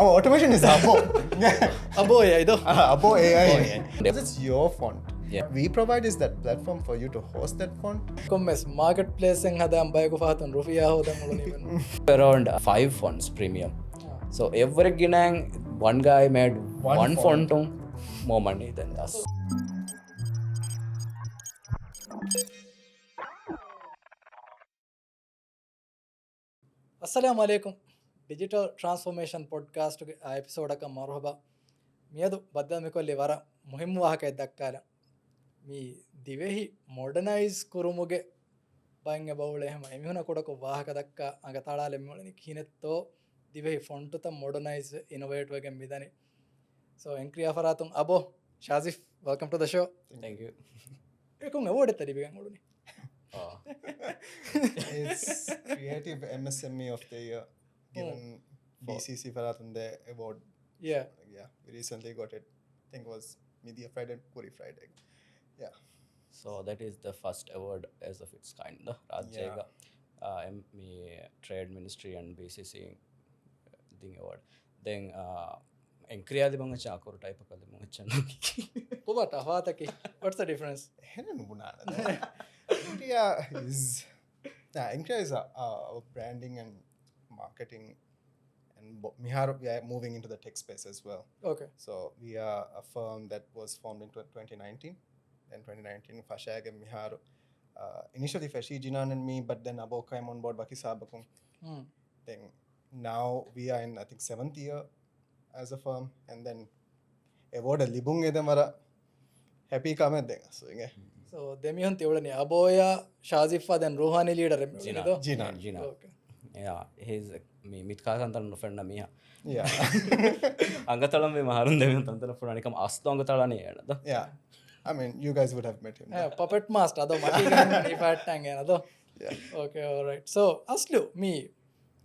Our automation is Abo. Abo AI though. Abo AI. AI. It's your font. Yeah. We provide is that platform for you to host that font. Commerce marketplace en hada ambaye ko fahatun rufiya hodan mulani men. Around 5 fonts premium. So every ginang one guy made one font more money than us. Assalamu alaikum. Digital Transformation Podcast ಗೆ ಆ ಎಪಿಸೋಡಕ್ಕೆ ಮರಹಬ ಮಿಯದು ಬದ್ದಲ್ ಮಿಕೊಲ್ಲಿ ವರ ಮುಹಿಮ್ ವಾಹಕ ಇದ್ದಕ್ಕಾಲ me ದಿವೆಹಿ modernise ಕುರುಮುಗೆ ಬಾಂಗೆ ಬೌಳೆ ಹೆಮ ಎಮಿಹುನ ಕೊಡಕು ವಾಹಕ ದಕ್ಕ ಅಂಗ ತಾಳಾಲೆ ಮಿಳನಿ ಹಿನೆತ್ತೋ ದಿವೆಹಿ ಫೊಂಟುತ ಮಾಡರ್ನೈಸ್ ಇನೋವೇಟ್ ವಗೆ ಮಿದನಿ ಸೊ ಎಂಕ್ರಿಯಾ ಫರಾತುಂ ಅಬೋ ಶಾಜಿಫ್ welcome to the show. Thank you. ಏಕುಂ ಅವಾರ್ಡ್ ಎತ್ತರಿ ಬಿಗಂ ಮುಳುನಿ. It's Creative MSME of the Year given BCC Faratunde award. Yeah. Yeah, we recently got it. I think it was Media Friday, Puri Friday. Yeah. So that is the first award as of its kind. Rajyaga me Trade Ministry and BCC thing award. Then Encrea di mga Akuru Type kalli mga channa. Kubata haataki. What's the difference? Encrea is a branding and marketing, and we are moving into the tech space as well. Okay. So we are a firm that was formed in 2019. Then 2019 Fashag and Miharu. Initially Fashi Jinan and me, but then Abo came on board Bakisabakum. Then now we are in I think 7th year as a firm, and then award a libung edamara happy comment denga. So So demihun tiwlani Aboya Shazif Adam Ruhani leader emmido. Gina. Okay. Yeah, he's me mitkaa santan no friend miha. Yeah. Angatalam me maharun devin tantara puranikam astu angatalani enada. Yeah. I mean, you guys would have met him. Puppet master ado mati ganni fattang enado. Yeah. Okay, all right. So aslu me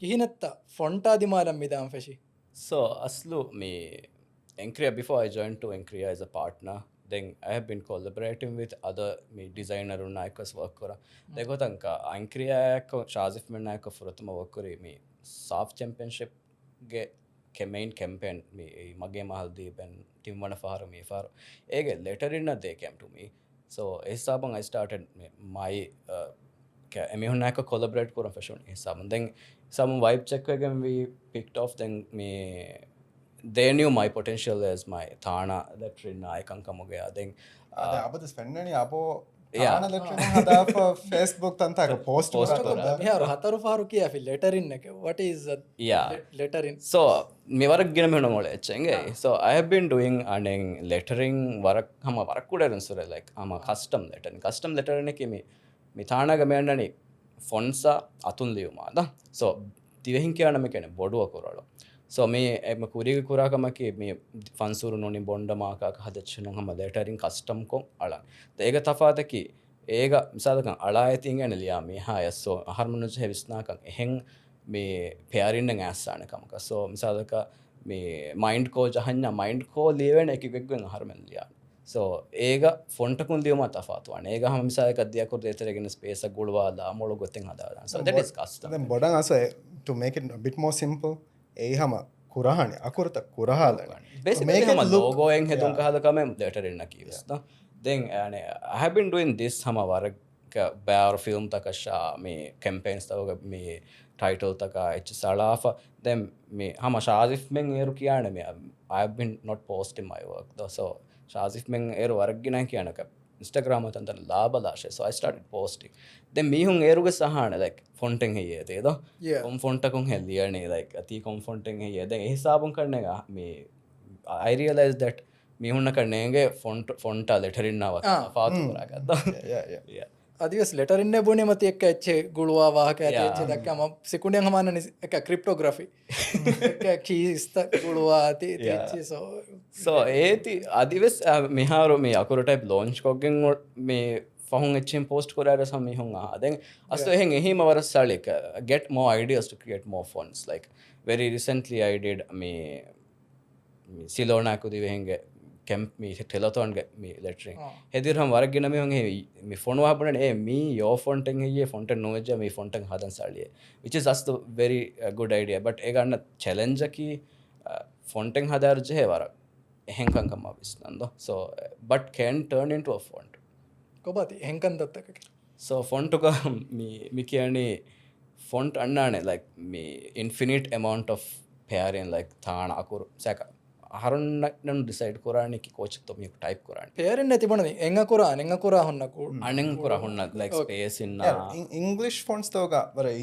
kihinetta fonta dimalam midam feshi. So aslu me Encrea, before I joined to Encrea as a partner, then I have been collaborating with other me designer nayakas work kora. Dego tanka Encrea ko Shazif men nayaka furatuma work kori me soft championship ge main campaign me mage mahaldeep and team wana faharu me faru ege later in they came to me. So esabang I started my emihun nayaka collaborate koran fashion esabang then some vibe check again we picked off then me they knew my potential as my Thana lettering nayakankam gaya then Abo this friend ni Abo Thana lettering hada for Facebook tanta post kora. Miharu hataru faharu kiya fi letter in neke. What is letter in? So me warak gina me nongole chenge. So I have been doing aning lettering warak hama warak kuda sure like ama custom lettering ke me Thana ga me andani fonts atun liyuma da. So Dhivehi kiyana me kene boduwa koralo. So me kuriga kurakamaki me fansuru noni bonda maaka hadachinu hama lettering custom ko ala ega tafataki ega misalakan ala etin ene liya me ha so harmonu je visna kan ehen me pairing nang asana kamaka so misalaka me mind ko jahanya mind ko lewen ekigeggen harmen liya so ega font kun diyuma tafatu ane ega hama misalaka diya ko deteregen space gulwala molo goten hada so that is custom. Then bodang also to make it a bit more simple hama kurahane akurta kurahalane basically hama logo en hedun kahada kame letter in nakivsta then I have been doing this hama warak bear film takasha me campaigns taga me title taka h salafa then me hama Shazif men eru kiyane me I have been not posting my work though so Shazif men eru warak gina kiyanaka Instagram atanta laba lashe so I started posting then me hun eruge sahana like fonting hiye dedo kom fonta kon heliyane like ati kom fonting hiye then hisabun karne ga me I realized that me hunna karnenge fonta letterin nawa faatu koragadda yeah Adios letter in ne bune mati ekka eche guluwa wahaka eche dakka ma sekundiyan hamana ekka cryptography ekka keys ta guluwa ati eche so eti adives miharu me Akuru Type launch koggen me fahun echen post korara sam me hun then asto hen ehima waras salik get more ideas to create more fonts like very recently I did me Silona ku divenge camp me telethon me lettering hedirham waragina me honge me phone wahapune me your fonting hiye fonten noja me fonten hadan saliye which is just a very good idea but e ganna challenge ki fonting hadar je war henkan kama visnando so but can turn into a font කොබති හෙන්කන් දත්තක so font ka mi kiyani font annane like me infinite amount of pairing like thana akuru saka harun decide korani ki coach to mi type korani පේරෙන් ඇතිබනද එංගකුරා හොන්නකු anen kora hunna like space in English fonts thoga very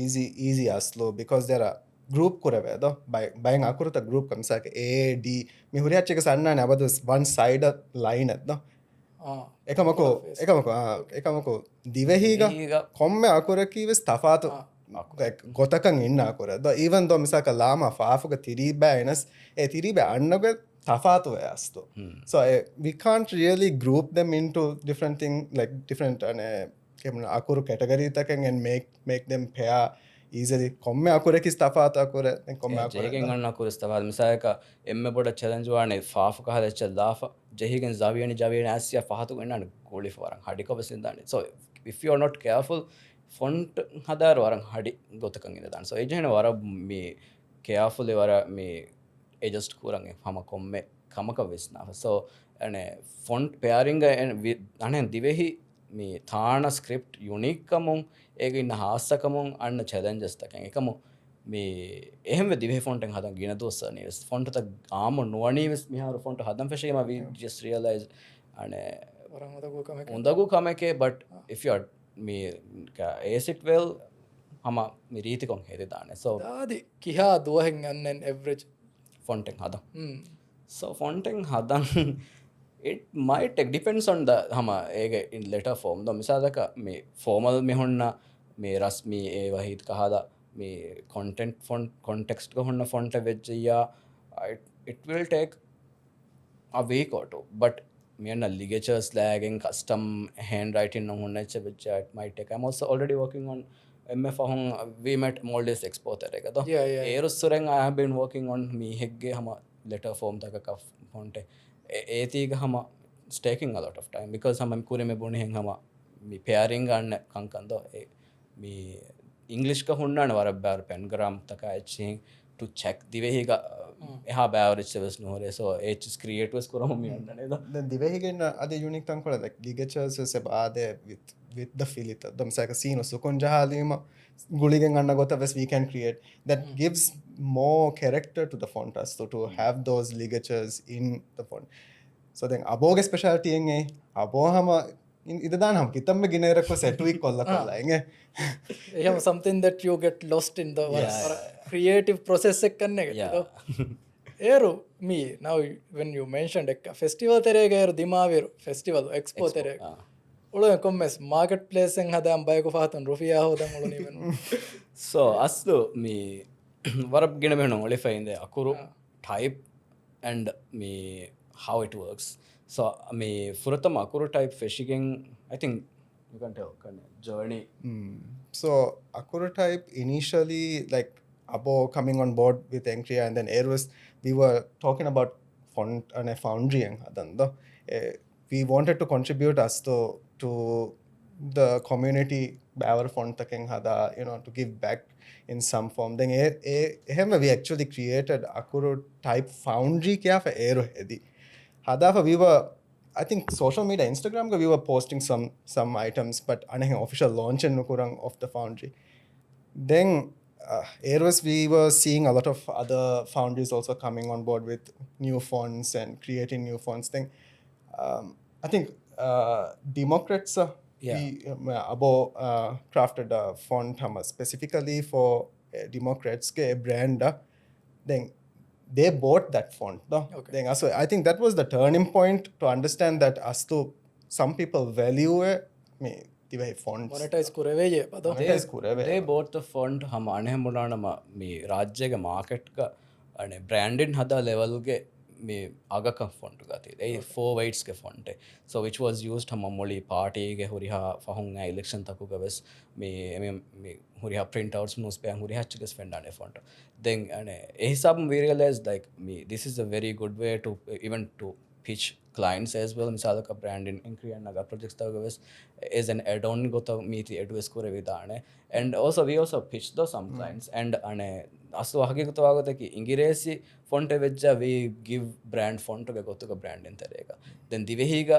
easy aslo because there are group kurave do by akuruta group kamsaka a d mi huriyachika sannane abadu one side line do ekamako Dhivehi ga komme akuraki ves tafatu gotakan inna akura do even though misaka lama faafuga tiriba enas e tiriba annaga tafatu asto so we can't really group them into different thing like different akuru category taken and make them pair easily komme akuraki tafatu akura then komme akura jehigen anna akura tafatu misaka emme boda challenge wane faafu ka hada dafa jehigen javiyani asya fahatu enna goli waran hadiko vesindani so if you are not careful font hadar waran hadi gotakan ina dan so ejena wara me carefully wara me adjust kurange hama komme kamaka vesna so ane font pairing ane Dhivehi me thana script unique kamun ege inna haasakamun anna challenges taken ekamu me ehme Dhivehi font en hadan gina dosa ne font ta aam nuani ves miharu font hadan feshema we just realize ane undagu kamake but if you are me ace it well hama me riti kon hede dane so දාදි කිහා දුවහෙන් යන්නෙන් average fonting hadan so fonting hadan it might take depends on the hama ege in letter form do misalaka me formal me honna me rasmi e wahid kahada me content font context ko honna font vejja it will take a week or two but me and ligatures lagging custom handwriting no honna which it might take I'm also already working on mf hon we met moldis export tarega do erussuren I have been working on me hegge hama letter form taka font etiga hama it's taking a lot of time because hama kure me boni hen hama me pairing ganna kankando me english ka honna na wara pengram taka aching to check Dhivehi ga eha average service no hore so h creators kuramu me annane da then Dhivehi gen ade unique tan kola like ligatures se baade with the filita dom saka sino sukun jahalima guligen anna gota ves we can create that gives more character to the font as to have those ligatures in the font so then abo ge specialty enge abo hama ida dan ham kitamme ginera ko set week kolla enge එහෙම something that you get lost in the creative process එක කරන එක ඒරු me now when you mentioned එක festival terega ඒරු දිමාවේරු festival expo terega ඔලුවෙන් කොම්මස් market place en හදාම් බයක ෆාතන් රුෆියා හොදන් ඔලුනේ වෙන so aslu me warab gina me no ole find the akuru type and me how it works so me furatam akuru type fishing I think you can tell kind of journey so Akuru Type initially like Abo coming on board with Encrea and then we were talking about font and a foundry and adando we wanted to contribute us to the community our font taking hada to give back in some form then we actually created Akuru Type foundry kya for ero hedi hada we were I think social media Instagram we were posting some items but anahe official launch and nukurang of the foundry then we were seeing a lot of other foundries also coming on board with new fonts and creating new fonts thing I think Democrats Abo crafted a font specifically for Democrats ke brand then they bought that font then so I think that was the turning point to understand that as to some people value me Dhivehi fonts monetize kurave they bought the font hum ane munana me rajya ga market ka ane branded hada level ge me agaka font ga the 4 whites ke font so which was used hum moli party ge huriha fahun election taku ga ves me huriha printouts news pe huriha chike spend ane font then ane hisab we realized like me this is a very good way to even to pitch clients as well misal ka brand in Encrea naga projects tagu ves is an add on gota me the advice kore vidane and also we also pitched those some clients and ane අස්තු හකිකතවාගතකි ඉංගිරේසි font වෙච්චා we give brand font එක ගොතුක brand ಎಂತರ එක then දිවෙහිග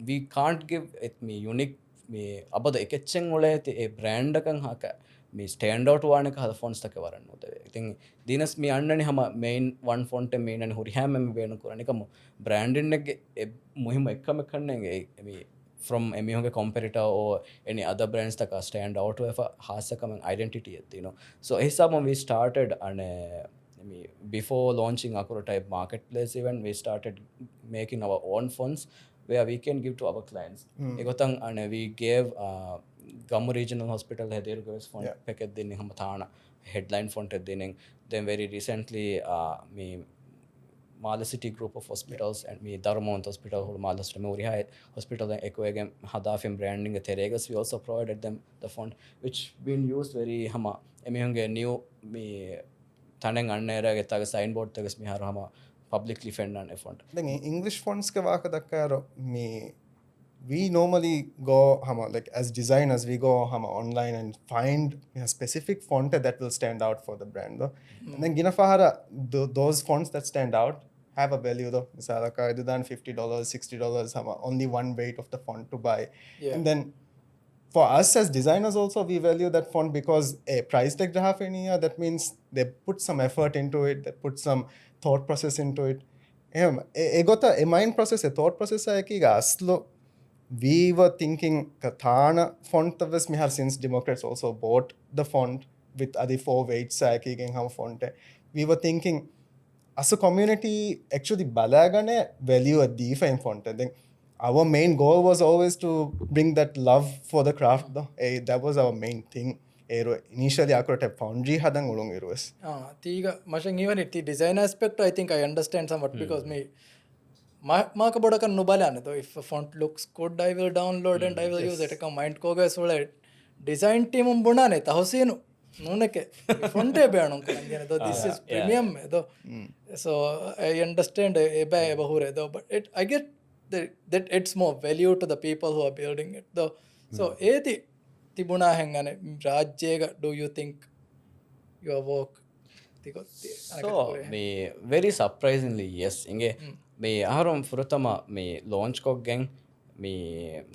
we can't give it me unique මේ අබද එකෙච්චෙන් වල ඇති ඒ brand එකන් හක මේ stand out වාන එක හද fonts තක වරන්න උදේ ඉතින් දිනස් මේ අන්නනේ හැම මේන් වන් ෆොන්ට් මේන් අනේ හොරි හැම මේ වෙන කරන එකම බ්‍රෑන්ඩින් එක මුහිම එකම කන්නේ මේ from එමිහුගේ competitor or any other brands that stand out with has a common identity you know so hisab we started and before launching Akuru Type marketplace even we started making our own fonts where we can give to our clients egotang and we gave Gamu regional hospital hedir goes font packet dinning hamatana headline font dinning then very recently me Mala City group of hospitals and me Darmont hospital or Mala Memorial hospital and Equegam Hadafim branding the Teregas we also provided them the font which been used very hama emihunge new me taneng annera getaga signboard tagas mi harama publicly fend and font then English fonts ke waka dakkaro me we normally go hama like as designers we go hama online and find a specific font that will stand out for the brand though and then gina fahara those fonts that stand out have a value though misalaka other than $50 $60 hama only one weight of the font to buy and then for us as designers also we value that font because a price tag have in here that means they put some effort into it they put some thought process into it egota a mind process a thought process ayekiga aslo we were thinking Katana font of us me have since Democrats also bought the font with other 4 weights ayekigen ham font we were thinking as a community actually balagane value a Dhivehi font then our main goal was always to bring that love for the craft though that was our main thing initially Akuru Type foundry hadan ulung irus tiga machine even it the design aspect I think I understand somewhat because me මාක බොඩක නොබලන්න though if a font looks good I will download and I will use it එක mind කෝගේ සොල design team බොනානේ තහසීනු නෝනක font e බෑණු කරන්නේ though this is premium though so I understand e බෑ බහුරේ though but I get that it's more value to the people who are building it though so ඒති තිබුණා හැංගනේ රාජ්‍යයක do you think your work so me very surprisingly yes inge me aharom furutama me launch koggen me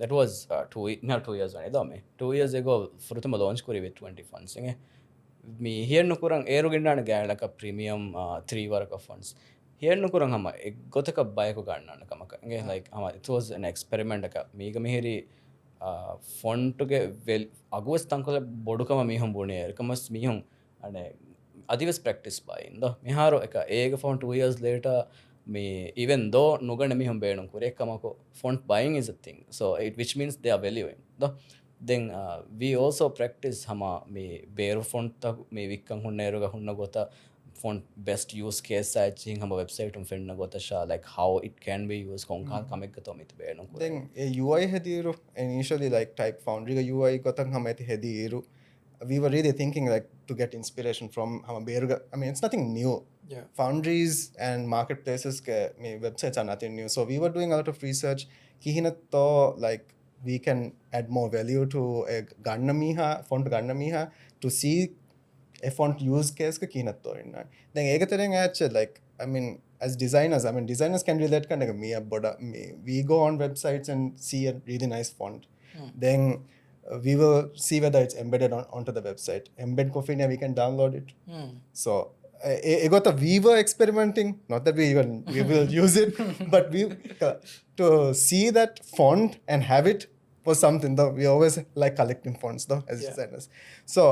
that was 2 years ago me 2 years ago furutama launch kori with 20 funds inge me here nukurang eru ginna gaala premium 3 waraka funds here nukurang hama gotaka buy ko ganna kamaka inge like hama it was an experiment aka mega meheri font ge well agwas tankala bodukama mihum bone erkamas mihum ane adiwas practice by indo miharo eka ega font 2 years later me even though nugana mihum beenum kure kamako font buying is a thing so it which means they are valuing though then we also practice hama me beru font ta me vikkan hunna eruga hunna gota font best use case searching hama website um fenna gota sha like how it can be used konka kamekka to mit beenum kure then UI hediru initially like type foundry ga UI gotan hama eti hediru we were really thinking like to get inspiration from hama beruga I mean it's nothing new foundries and marketplaces ke me websites are nothing new so we were doing a lot of research kihina to like we can add more value to a ganna miha font ganna miha to see a font use case ke kihina to inna then egateren acha like I mean as designers I mean designers can relate kanega me boda me we go on websites and see a really nice font then we will see whether it's embedded onto the website embed coffee we can download it so we were experimenting not that we will use it but we to see that font and have it was something though we always like collecting fonts though as designers so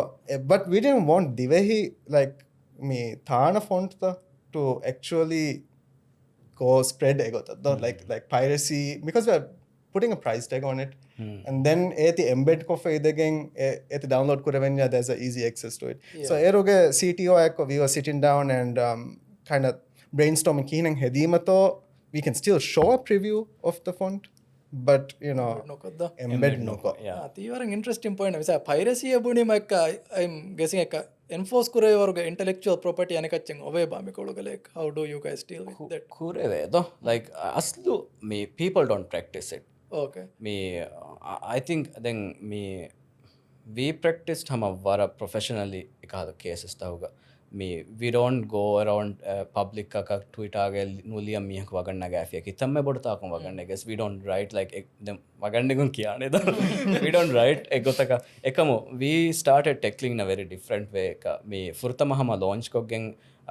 but we didn't want Dhivehi like me thana font though to actually go spread though like piracy because we are putting a price tag on it and then eti embed coffee again eti download kurevenya there's a easy access to it so eroge CTO ekko we were sitting down and kind of brainstorming kihinen hedimato we can still show a preview of the font but you know embed noko තිවරන් interesting point නිසා piracy එබුණිම එක I'm guessing එක enforce kurave warga intellectual property anekacheng ove bamikoluga like how do you guys deal with that kurave though like aslu me people don't practice it okay me I think then me we practiced hama vara professionally ekada cases tahuga we don't go around public ka Twitter ge nuliam mihak waganna ga afia kitamme bodta kon waganna guess we don't write like them waganne gun kiyane da we don't write egotaka ekamo we started tackling in a very different way ka me furtama hama launch koggen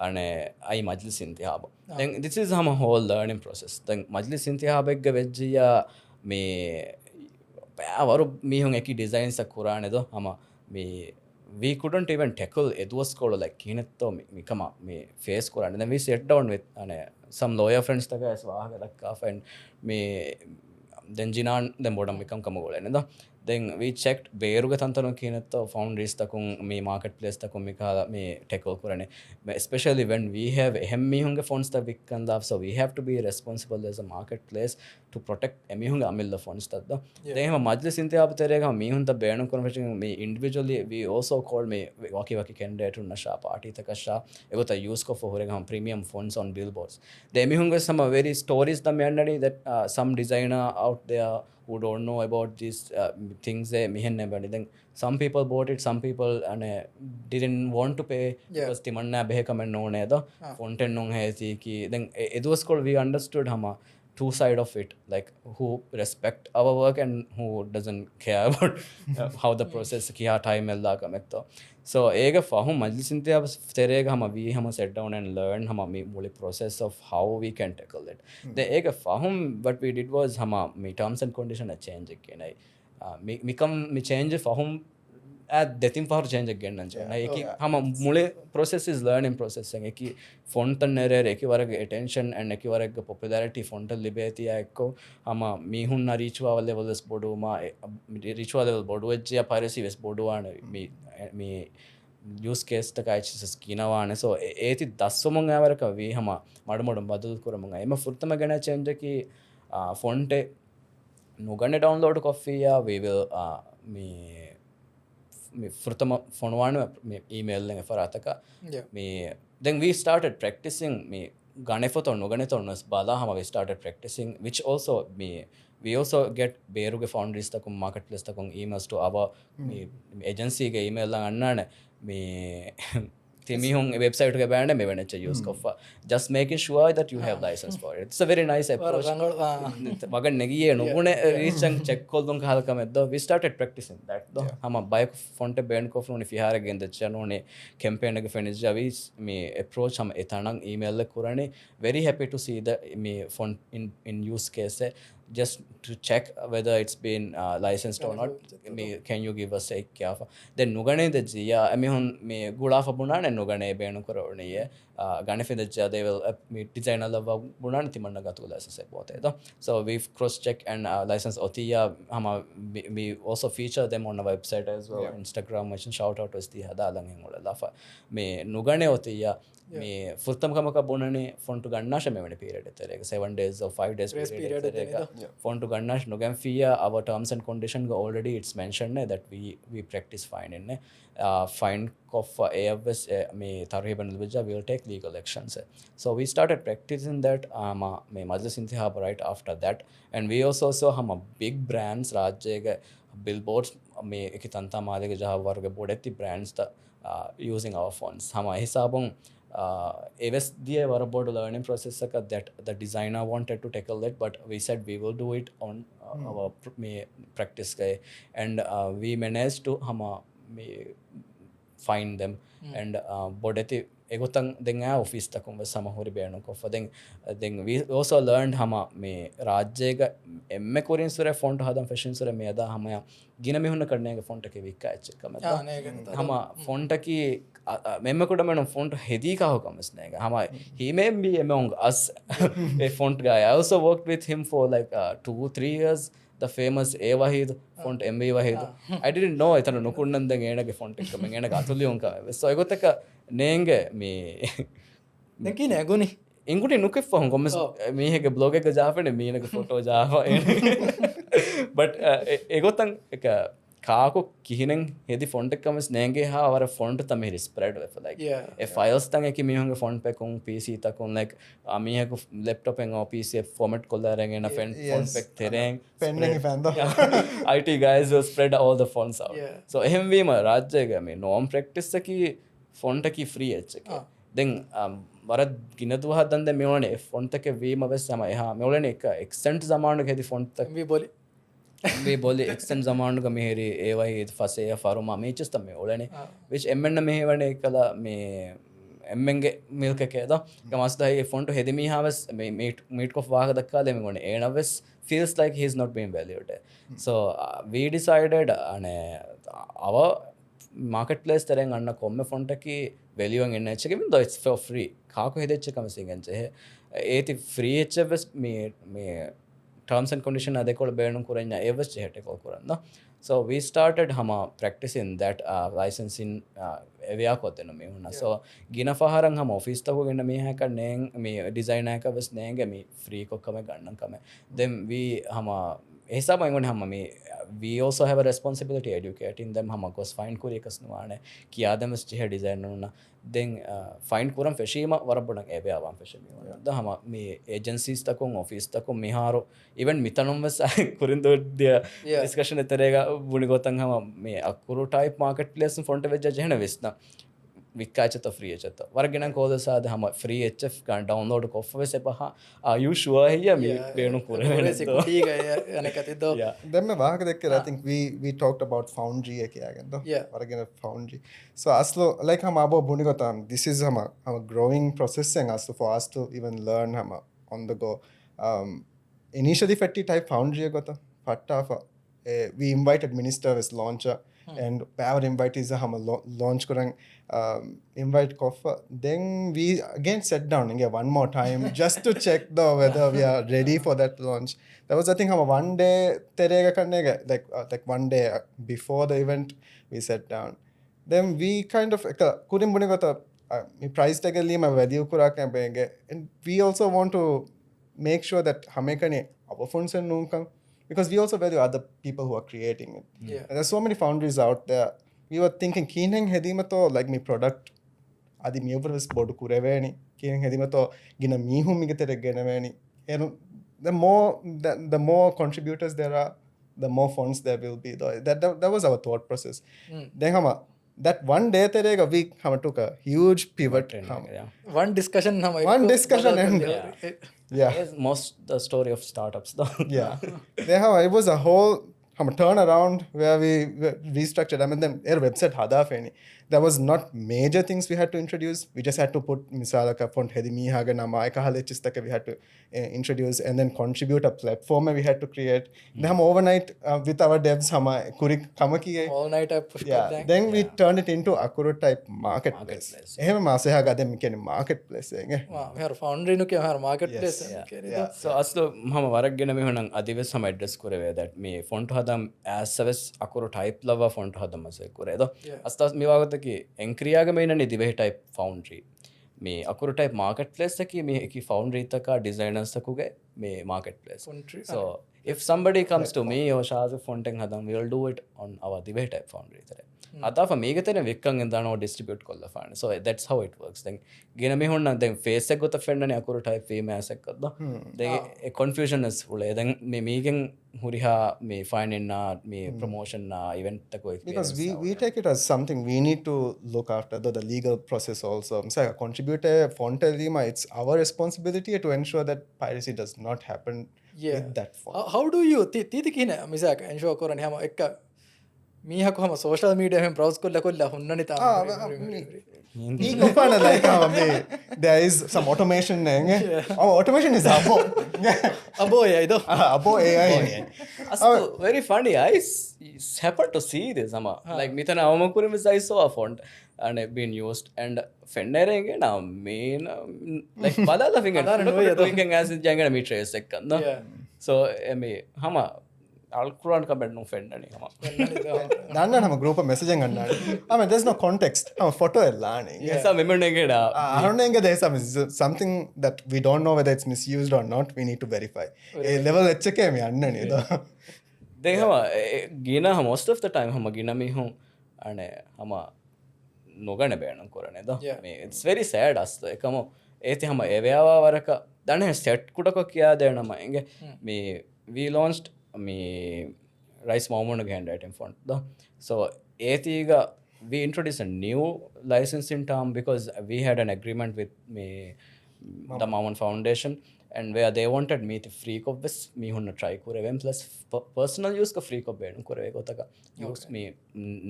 ane ai majlis intihaba then this is hama whole learning process then majlis intihaba ge vejjiya me avaru mihun eki designs akurane do hama me we couldn't even tackle edwas called like kinetto mikama me face koran and then we sat down with some lawyer friends taga as wahaga dakka and me then jinan then bodam mikam kamagole neda then we checked beruga tantanu kinetto foundries takun me marketplace takun mikala me tackle korane especially when we have hemmi hunge fonts ta wikkanda so we have to be responsible as a marketplace to protect emi hunge amilla fonts ta then hema majlis intihab terega me hunta beanu conversion me individually we also called me waki candidate unna sha party takasha egota use ko for horega premium fonts on billboards the emi hunge some very stories the mandani that some designer out there who don't know about these things mihen nebani then some people bought it some people didn't want to pay because timanna behe comment no ne da content non hesi ki then it was called we understood hama two side of it like who respect our work and who doesn't care about how the process kiya time ella kametto so ega fahum majlis intihab terega hama we hama sit down and learn hama me muli process of how we can tackle it the ega fahum what we did was hama me terms and condition a change again me come me change fahum at detin for change again nanche eki hama mule process is learning process eki font nere eki warage attention and eki warage popularity font libeti ekko hama mi hunna reach wa level s bodu ma reach wa level bodu ejja piracy wes bodu ana me use case ta kai chis kinawane so eti dassumun awaraka we hama madumodum badul kuramun ema furtama gana change ki font nugane download coffee we will me furtama fonwana me email lenga farataka me then we started practicing me gane photo nugane to nos bala hama we started practicing which also me we also get beruge foundries takum marketplace takum emails to our me agency ge email la annane me timi hon website ge band me venecha use koffa just making sure that you have license for it it's a very nice approach wagan negiye nugune reach and check koldon kahal kameddo we started practicing that do hama bike fonte band ko from if you have again the chanone campaign ge finish javi me approach hama etanang email le kurane very happy to see the me font in use case just to check whether it's been licensed or not me can you give us a kya then nugane the jiya me hon me gula fa bunane nugane beenu korone ye gane fe the they will me designer lava bunane timanna gatu license bote do so we've cross check and license otiya hama we also feature them on our website as well Instagram mention shout out to the hada lang hengola lafa me nugane otiya me furtam kamaka bonane font gannash me mane period terega 7 days or 5 days period terega font gannash nugam fia our terms and condition already it's mentioned that we practice fine in fine of AFS me tariban bija will take legal actions so we started practicing that me majlis intihab right after that and we also saw hama big brands rajyega billboards me ekitanta malige jaha warge bodetti brands the using our fonts hama hisabon AWS diye war about learning process that the designer wanted to tackle that but we said we will do it on our practice guy and we managed to hama me find them and bodeti egotang denga office takum sama hori beanu ko then we also learned hama me rajyega emme korin sura font hadam fashion sura me ada hama gina me hunna kadne font ke vikka echka hama font ki memme kuda men font hedi ka ho kamas nega hama he may be among us a font guy I also worked with him for like 2-3 years the famous Dhivehi font Dhivehi I didn't know itanu nukunnande enage font ekka men enage atuli onka so egoteka nenge me nekine aguni inguti nukeffa hon kommes mehege blog එක ජාපනේ මීනක photo ජාපා but egotan eka kaako kihinen hedi font ekkamas nenge ha awara font tameri spread we like e files tan eki mihunge font pekon pc takon like miheko laptop en pc format kollaren ena font pek tereng penning fanda IT guys will spread all the fonts out so ehem wema rajyega me norm practice ki font එකේ free H එක දැන් වර ගිනතු හදන්ද මෙවනේ font එකේ වීම වෙස් තමයි හා මෙවලනේ එක එක්සෙන්ට් zamanuga hedi ෆොන්ට් එක බොලි we boli extend zamanuga meheri ay fase faruma meches tamme olane which emmenna mehevane kala me emmenge milk ekeda gamasda e font hedimi haves meet kof waga dakka demi gone enaves feels like he is not being valued so we decided ane our marketplace tereng anna komme font ki value en enna echege min do it's for free kaako hedechche kama singenche eti free hves me terms and condition adekol beenu kuranya evs chehete ko kuranna so we started hama practicing that licensing evya kotena me hunna so gina faharan hama office ta ko genna me haka neng me designer ka bes nenge me free ko kame gannan kame then we hama ehsaba ngone hama me we also have a responsibility educating them hama gos find kuri kasnuane kiya demas chehe designer na then find kuram feshima warabuna ebe avam feshimi da hama me agencies takon office takon miharo even mitanum was kurindo dia discussion eterega buni gotan hama me akuru type marketplace front page jehna vesna විකාචත free එචත වර්ගෙනන් කෝද සාද හම free HF ගන්න download කොෆ වෙස පහ are you sure හිය මේ වේණු කුරේ සිකුටි ගය අනකතිදෝ දැන් මේ වාහක දෙකලා I think we talked about foundry එකයගෙන් දෝ වර්ගෙන foundry so aslo like hama abo bunigotam this is hama growing process and aslo for us to even learn hama on the go initially fetty type foundry gota fatta we invited minister as launcher and our invite is a launch kurang invite koffer then we again sat down again one more time just to check whether we are ready for that launch that was I think one day terega kannega like one day before the event we sat down then we kind of kurim bune gota me price tag li ma value kura campaign and we also want to make sure that hamekane our funds and nunkan because we also value other people who are creating it. And there's so many foundries out there. We were thinking, keening hedimato like me product adi me over this board kureveni keening hedimato gina mihu migetere geneveni and the more contributors there are the more funds there will be that was our thought process then hama that one day terega we took a huge pivot one discussion and yeah it's most the story of startups though yeah it was a whole turnaround where we restructured I mean then our website hada feni there was not major things we had to introduce we just had to put misalaka font hedi mi haga nama ekahalechistakke we had to introduce and then contribute a platform we had to create then overnight with our devs kuri kamaki all night I pushed then we turned it into Akuru Type marketplace ehema mase haga dem kene marketplace enge we are foundry nu ke marketplace so aslo mama warak gena me honan adives hama address kurave that me font hadam as service Akuru Type lava font hadam ase kuredo astas me wagata ki Encrea ga mainani Dhivehi type foundry me Akuru Type marketplace ki me ki foundry taka designers takuge me marketplace so if somebody comes to me or Shazif fonting hadam we will do it on our Dhivehi type foundry tare adafa megatene vikkan endano distribute kolla fine so that's how it works then gena me honna then face ek gota fendane Akuru Type fame as ekadda then a confusion is ule then me megen huriha me fine in me promotion event tako because we take it as something we need to look after the legal process also so contributor font elima it's our responsibility to ensure that piracy does not happen with that font how do you titi kine misaka ensure korani hama ekka මීහකු හම social media එහෙම browse කරලා හොන්නනි තාම he gopana like there is some automation nenge automation is abo AI though abo AI very funny I happened to see this like mitana avamakuri miss I saw a font and it been used and fendering na main like badala finger as jangana me trace ekkanna so me hama alquran comment no friend ani hama nanna nama group messaging annadu I mean there's no context photo ellani yes memorengeda aronenge there's something that we don't know whether it's misused or not we need to verify a level echke me annani do they hama gina most of the time hama gina me hu ane hama nogane benan korane do me it's very sad asto ekamo eti hama evawa waraka dane set kudako kiya dena ma enge me we launched me rice momon handwriting font so etiga we introduced a new licensing term because we had an agreement with me the Mammon Foundation, and where they wanted me to free of this me hunna try kurevem plus personal use ka free of bedun kureve gotaka use me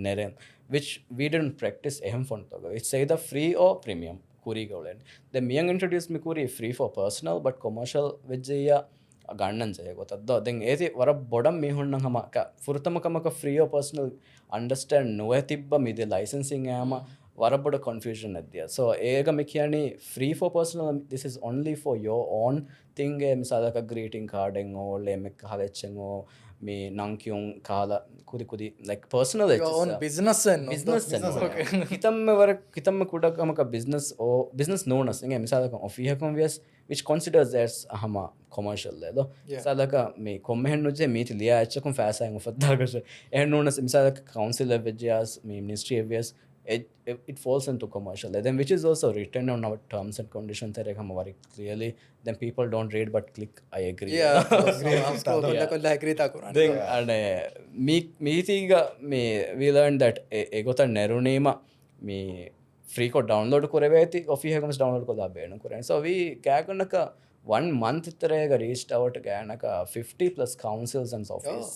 nerem, which we didn't practice ehem font toga. It's either free or premium kuri golen. Then me introduced me kuri free for personal but commercial vejja ගන්නන් ජයගොතත් දැන් ඒති වර බොඩම් මිහුන්නන් හම ෆුරතමකමක ෆ්‍රියෝ personal අන්ඩස්ටෑන්ඩ් නොව තිබ්බ මිද licensing යාම වරබොඩ කොන්ෆියෂන් ඇතිය. So ඒක මේ කියන්නේ free for personal, this is only for your own thing. මිසාලක greeting card එකෙන් ඕ ලෙමෙක් කහවෙච්චෙන් ඕ මේ නංකියුන් කාලා කුදි like personal your own business and හිතම්ම වර හිතම්ම කුඩකමක business known as නගේ මිසාලක ඔෆියකම් වියස් which considers as ahama commercial ledo salaka me kommenuje meet liya achkum faasang ufaddagas ehnunas misalaka council avjas me ministry avjas it falls into commercial then which is also written on our terms and conditions that come very clearly. Then people don't read but click I agree. agree ta kurana then and me tiga me we learned that egota nerunema me free code download kurave ti office download koda bena kuran. So we kaganaka 1 month tarega reached out ganaka 50 plus councils and office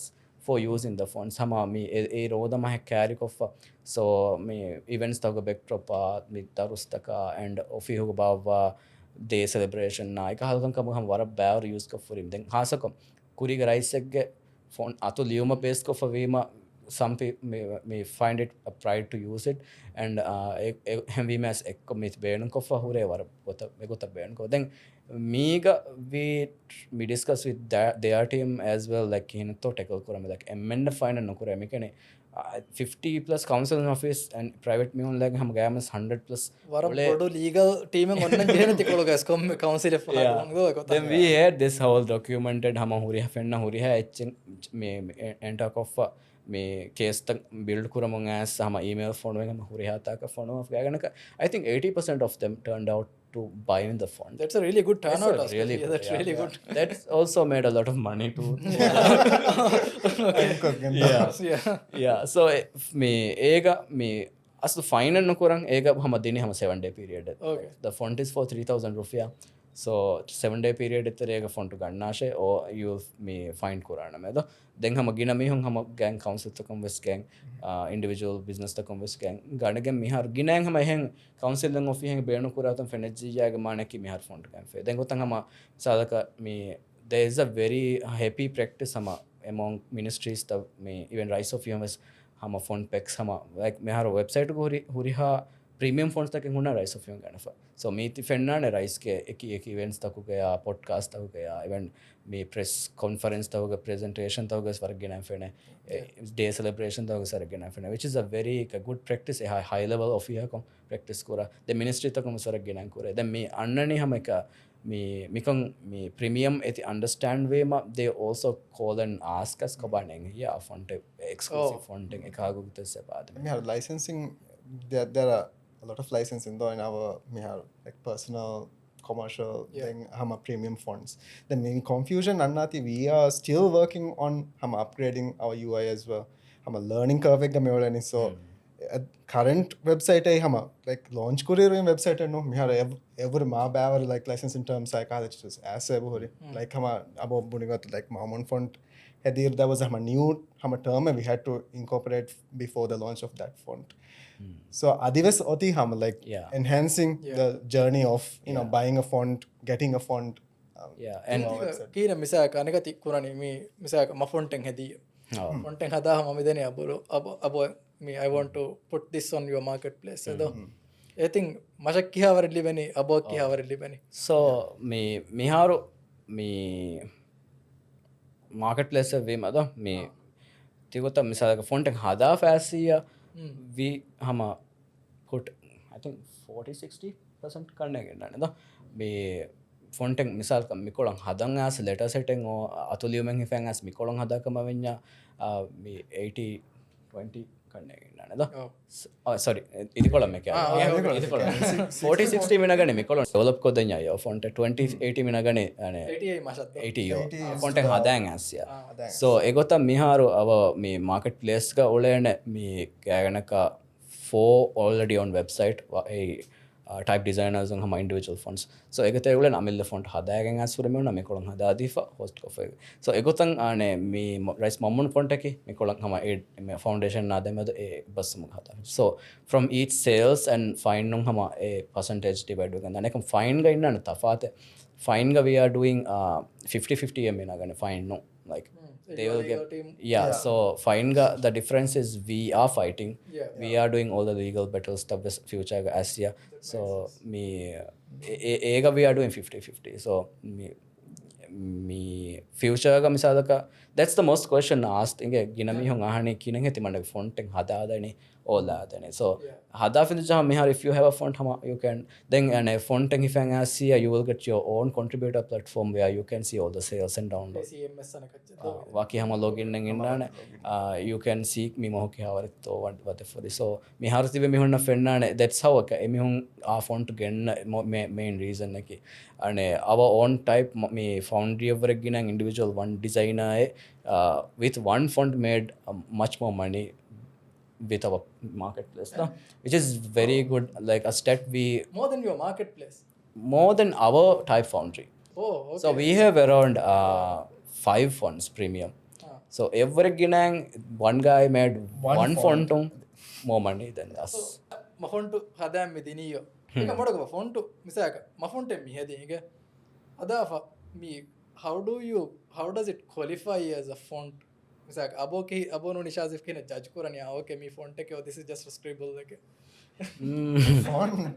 for using the fonts hama me e rodama carry kofa. So me events taga backdrop me darustaka and office hoga bava day celebration na eka halkan kam ham wara baur use ko for him then hasakom kuri ga rice egge font atu liuma paste ko for vema. Some people may find it a pride to use it, and we mas ekko mit beenun ko fa hure war gota been ko then we discuss with their team as well, like hinto tackle kurame like emend find no kurame kene 50 plus council office and private me on like ham gamas 100 plus waram podu legal team en onna jehna tikolo gas kom council of then we had this whole documented hama huri fenna huri ha me enter kofa මේ case build කරමුන් ඇස් සම email ෆොන් එකම හුරි හතාක ෆොන් of ගානක I think 80% of them turned out to buy in the font. That's a really good turnout. Really good, that's really good. That's also made a lot of money too. So me ega me aslu fine and nokurang ega hama dini hama 7 day period. Okay. The font is for 3,000 rupiah. So 7 day period itterega font gannashe or you me find kurana medo then hama gina me hum hama gang council to come with gang individual business to come with gang ganage me har ginang hama hen council lang of hen beenu kuratam feneji yaga manaki me har font gang fe then gotang hama sadaka me there is a very happy practice hama among ministries the me even rise of us hama font pecs hama like me har website ko huriha premium fonts तक हुना राइस ऑफ योंग गनफा. So me फenना ने राइस के एक इवेंट्स तक हो गया, पॉडकास्ट तक हो गया, इवेंट में प्रेस कॉन्फ्रेंस तक हो गया, प्रेजेंटेशन तक हो गया, स्वर्ग गिना फेने डे सेलिब्रेशन तक हो गया, स्वर्ग गिना फेने, which is a very good practice, a high level of here को practice कोरा. The ministry तक हम स्वर्ग गिना कोरे. Then me अन्ननी हमें का me premium eti understand way ma they also call and ask us ko baneng yeah font exclusive fonting ekagu te se baad me have licensing there are a lot of licensing though in our we have like personal commercial thing hama premium fonts. The main confusion annati we are still working on hama upgrading our UI as well. Hama learning curve ekga me olani so current website ay hama like launch kuriru website no me have every ma baver like licensing terms I call it just as hori like hama abo bunigat like Mammon font hadir there was hama new hama term we had to incorporate before the launch of that font. So adives oti hama like enhancing the journey of you know buying a font, getting a font. And kina misaka anagati kurani me misaka ma fonten hedi fonten hada hama medeni abo me I want to put this on your marketplace so I think mashak kiha warli bani abo kiha warli bani. So me miharu me marketplace ve mada me tigota misaka fonten hada fasiya we hama put I think 40-60% karne gendane da me fonten misal kam mikolong hadang as letter setting o atuliyumen hifang as mikolong hada kama venya me 80-20 karne gendane da sorry idikolam me kya 40-60 minagane mikolong develop ko denya yo font 20-80 minagane ane 80 yo fonten hadang as ya so egota miharu ava me marketplace ga olene me kaganaka 4 already on website type designers and hama individual fonts so egate egule namille font hadagen asure me na me kolon hada adifa host ko fe so egotan ane me rice mammun font eki me kolon hama me foundation na dem e bas mu hada so from each sales and fine nung hama a percentage divide wegan anekam fine ga inna tafate fine ga we are doing 50-50 em na gane fine no like they will get yeah so fine ga the difference is we are fighting we are doing all the legal battle stuff this future ga asia so me ega we are doing 50-50 so me future ga misalaka that's the most question asked inge ginami hon ahane kinen heti manda font ek hada adani all adani so hada findu jama me if you have a font hama you can then and a font ek ifan asia you will get your own contributor platform where you can see all the sales and download cms anaka waki hama login nang innane you can see me mohoke havaritto what for this so me hartibe me honna fennane that's how me hon a font genna main reason eki ane our own type me foundry over ginang individual one designer with one font made much more money with our marketplace no? Which is very good like a stat we more than your marketplace more than our type foundry okay. So we have around 5 fonts premium so every ginang one guy made one font more money than us ma font hadam mediniyo eka modaga font misaka ma font mi hedi ege adafa me how does it qualify as a font misaka abo no Shazif kine judge korani okay me font ke this is just a scribble like font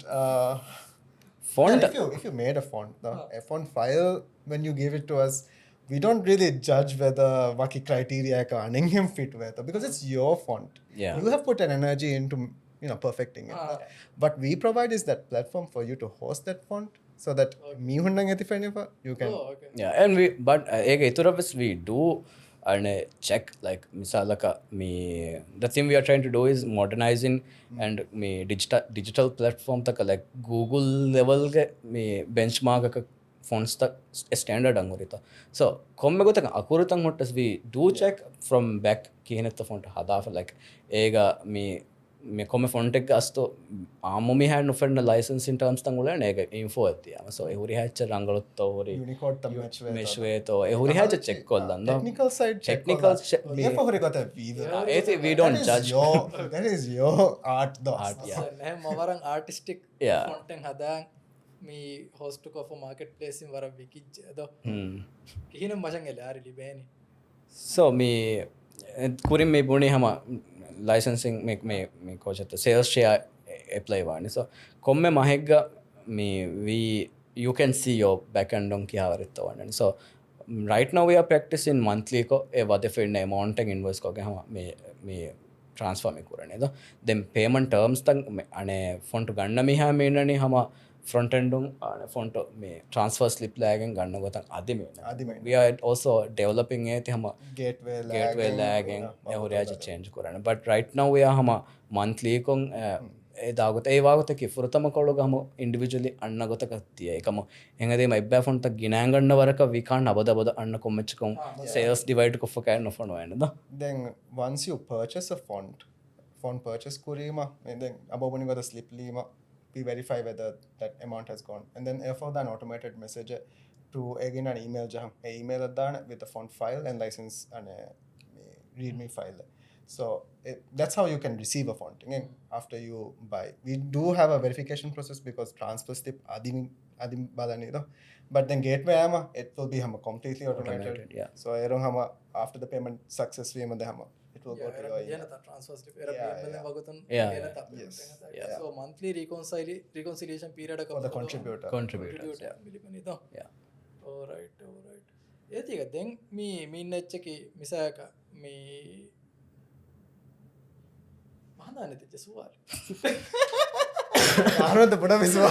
if you made a font a font file when you give it to us we don't really judge whether waki criteria ka aning him fit with because it's your font you have put an energy into perfecting it what we provide is that platform for you to host that font so that me hundang etifanifa you can and we but ege ituravs we do and check like misalaka me the thing we are trying to do is modernizing and me digital platform tak like google level ge me benchmark ka fonts tak standard angurita so komme gotaka akuru tang hottas we do check from back kihenetta font hada like ega me komme font ek asto amo me had no friend license in terms tang ulan ega info attiya so e huri hatch rangalotto huri unicode tam mesh way to e huri hatch check kollan technical side technical me for huri gota we don't judge that is your art though ne mawarang artistic font en hadan me host ko for marketplace in wara wikij do kihinam mashan ele ari libeni so me kurim me buni hama licensing me coach at the sales share apply wani so komme mahegga me we you can see your back end on ki havaritto wani so right now we are practicing monthly ko e wade fenne amount and invoice ko ge hama me transfer me kurane do then payment terms tang ane font ganna me ha me nani hama front end font me transfer slip lagen ganna gotan adi me we are also developing it hama gateway lagging e hore aja change korana but right now we are hama monthly kon e dagote e wagote ki furutama kolloga hama individually anna gotaka tiya ekama engade ma ibba font tak ginan ganna waraka we can't abada anna kommechkom sales divide ko foka no fono enda then once you purchase a font purchase kurima and then abobuni goda slip lima we verify whether that amount has gone and then therefore an automated message to again an email jaham email adana with the font file and license and readme file so that's how you can receive a font again after you buy we do have a verification process because transfer slip adim balani do but then gateway it will be completely automated so after the payment success we it will go to your email. Transfer slip wagutun so monthly reconciliation period for the contributor milipani do all right etiga then me innechki misaka me mahana te suwal another buda miswa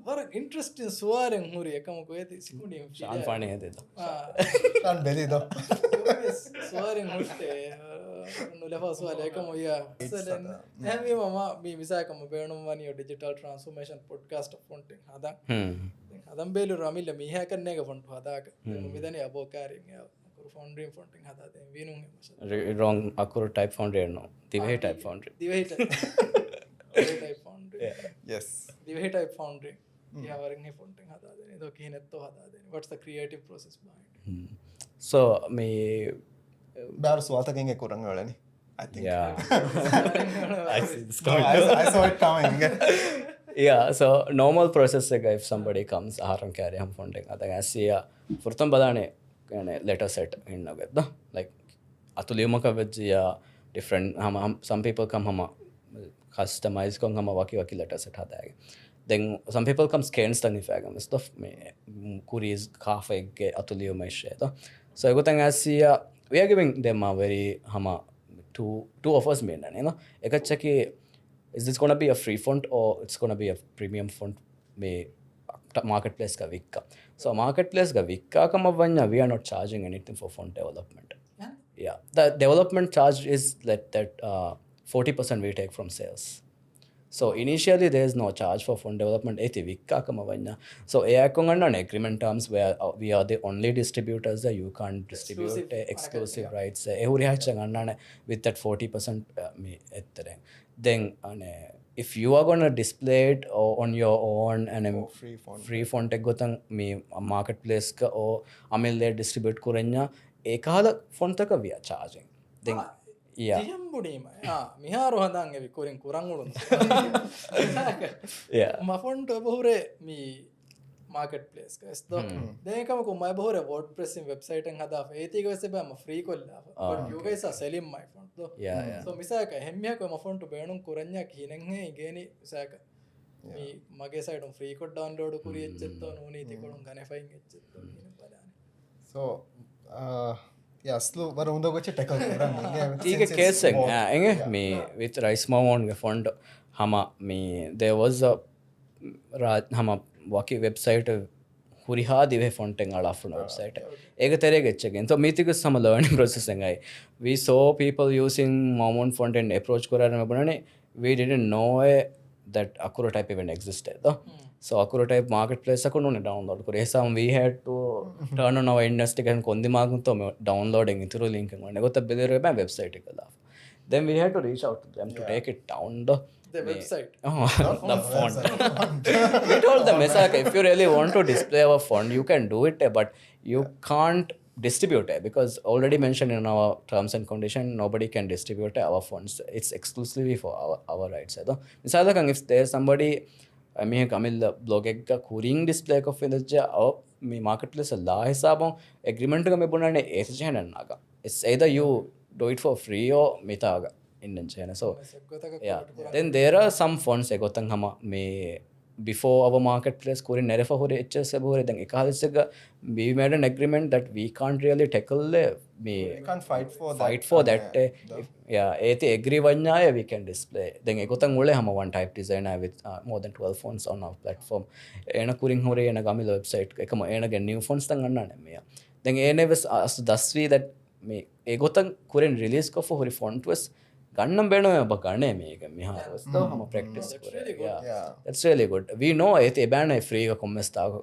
var interesting suaren huri ekam ko eti sikundi shan fane hede do shan beli do suaren hurte no lefa suare ekam ya selen nami mama mi misaka mo beenum wani digital transformation podcast font hadan belu ramilla mi hakan nega font hadaka midani abo karing Akuru foundry fonting hada den vinun wrong Akuru Type foundry no Dhivehi Type foundry. Dhivehi type Dhivehi type foundry Yes. Dhivehi type foundry yeah waring he fonting hada den edo kihinetto hada den what's the creative process behind So me බෑරු සුවතකින් එකුරන් වලනේ. I think. yeah. I see this No, I saw it coming. Yeah, so normal process එක if somebody comes ආහාරම් කෑරේ හම් ෆොන්ටෙන් අද ඇසියා ෆුර්තම් බදානේ කියන්නේ letter set ඉන්නගෙද්ද like අතුලියමක වෙජ්ජියා different hama some people come hama customize kon hama waki letter set hadaage then some people come scans tang ifagam stuff me kuris kafe ge atuliyo me sheda so egotan asiya we are giving them a very hama two offers me you know ekachaki is this going to be a free font or it's going to be a premium font me marketplace ka vikka so marketplace ka vikka kamavanya we are not charging anything for font development. Yeah, the development charge is that 40% we take from sales. So initially there is no charge for font development. So an agreement terms where we are the only distributors that you can't distribute exclusive rights. With that 40% then if you are going to display it on your own and free font me marketplace ka or amil distribute kurenya ekala font taka we are charging then yeah diyambudima miharu hadan evi kurin kurangulun yeah ma font bohure mi marketplace ka esdo dekama ko mai bohure wordpress in website en hada eti ko se ba ma free kolla but you guys are selling my font do yeah so misaka hemmiya ko ma font beenun kuranya kinen he igeni misaka mi mage side on free code download kuri echetto noni ti kodun gane fine echetto ine balane so aslu war undo goche tackle kuranga tige case enge me with rice mom ge font hama me there was a hama waki website huriha dive font en ala fun website ega terege echegen so meetiga some learning process engai we saw people using momon font and approach korana banane we didn't know that Akuru Type even existed though. So Akuru Type marketplace akonu download kore some we had to turn on our industry and kondi magunto downloading through link and gotta bedere ba website ikala then we had to reach out to them to take it down the website the font we told them if you really want to display our font you can do it but you can't distribute it because already mentioned in our terms and condition nobody can distribute our fonts it's exclusively for our rights misala if there's somebody me kamil blog ekka kuring display ko fenja me marketplace la hisabon agreement ga me bunane esehen naga it's either you do it for free or mitaga in chena so yeah then there are some fonts egotan hama me before our marketplace kuri nerefa hore hs bore then ekadisega we made an agreement that we can't really tackle we can't fight for that yeah eti agree vanyaya we can display then egotan ule hama one type designer with more than 12 fonts on our platform ena kuring hore ena gamil website ekama ena gen new fonts tan annane me then ene was dasvi that me egotan kuren release ko for hore font was ගන්නම් බේනෝ ඔබ ගන්නේ මේක මිහා වස්තෝ හම practice කරේ yeah that's really good we know ඒති බෑනේ free එක කොම්මස් තාව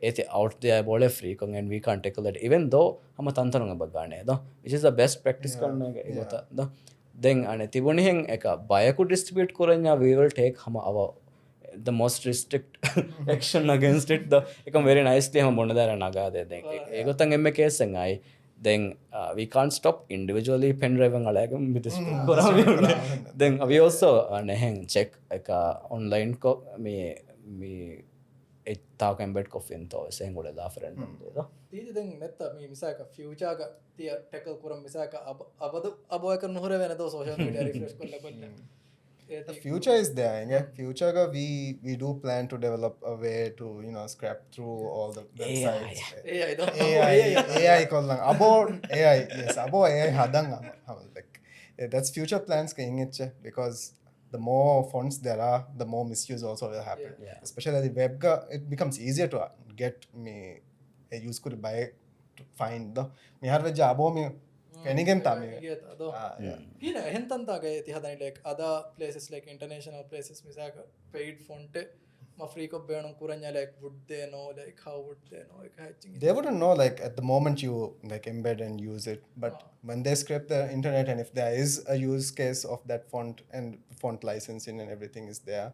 ඒති out there බෝලේ free kon and we can't tackle that even though හම තන්තරන් ඔබ ගන්නේ ද which is the best practice කරන එක ඒකත ද then අනේ තිබුණේ hen එක බයකු distribute කරanya we will take හම our the most strict action against it the ekam very nicely හම මොන දාර නගා දෙ then ඒකතන් එම්ම case එකයි then we can't stop individually pen drive alagam with this then we also check like online ko me talk embed ko finto saying goda la friend do tidi den netta me misaka future ga tiya tackle kuram misaka abo ek nuhore vena do social media refresh kolla the future is there future ga we do plan to develop a way to scrap through all the websites AI kollang abo AI yes abo AI hadan like that's future plans ka ingeche because the more fonts there are the more misuse also will happen especially the web ga it becomes easier to get me a use could buy to find the me har veja abo me Anything tami. Hina hentan taga eti hadani like other places like international places misaka paid font ma free ko benon kuranya like would they know like how would they know like hatching They wouldn't know like at the moment you like embed and use it, but when they scrape the internet and if there is a use case of that font and font licensing and everything is there,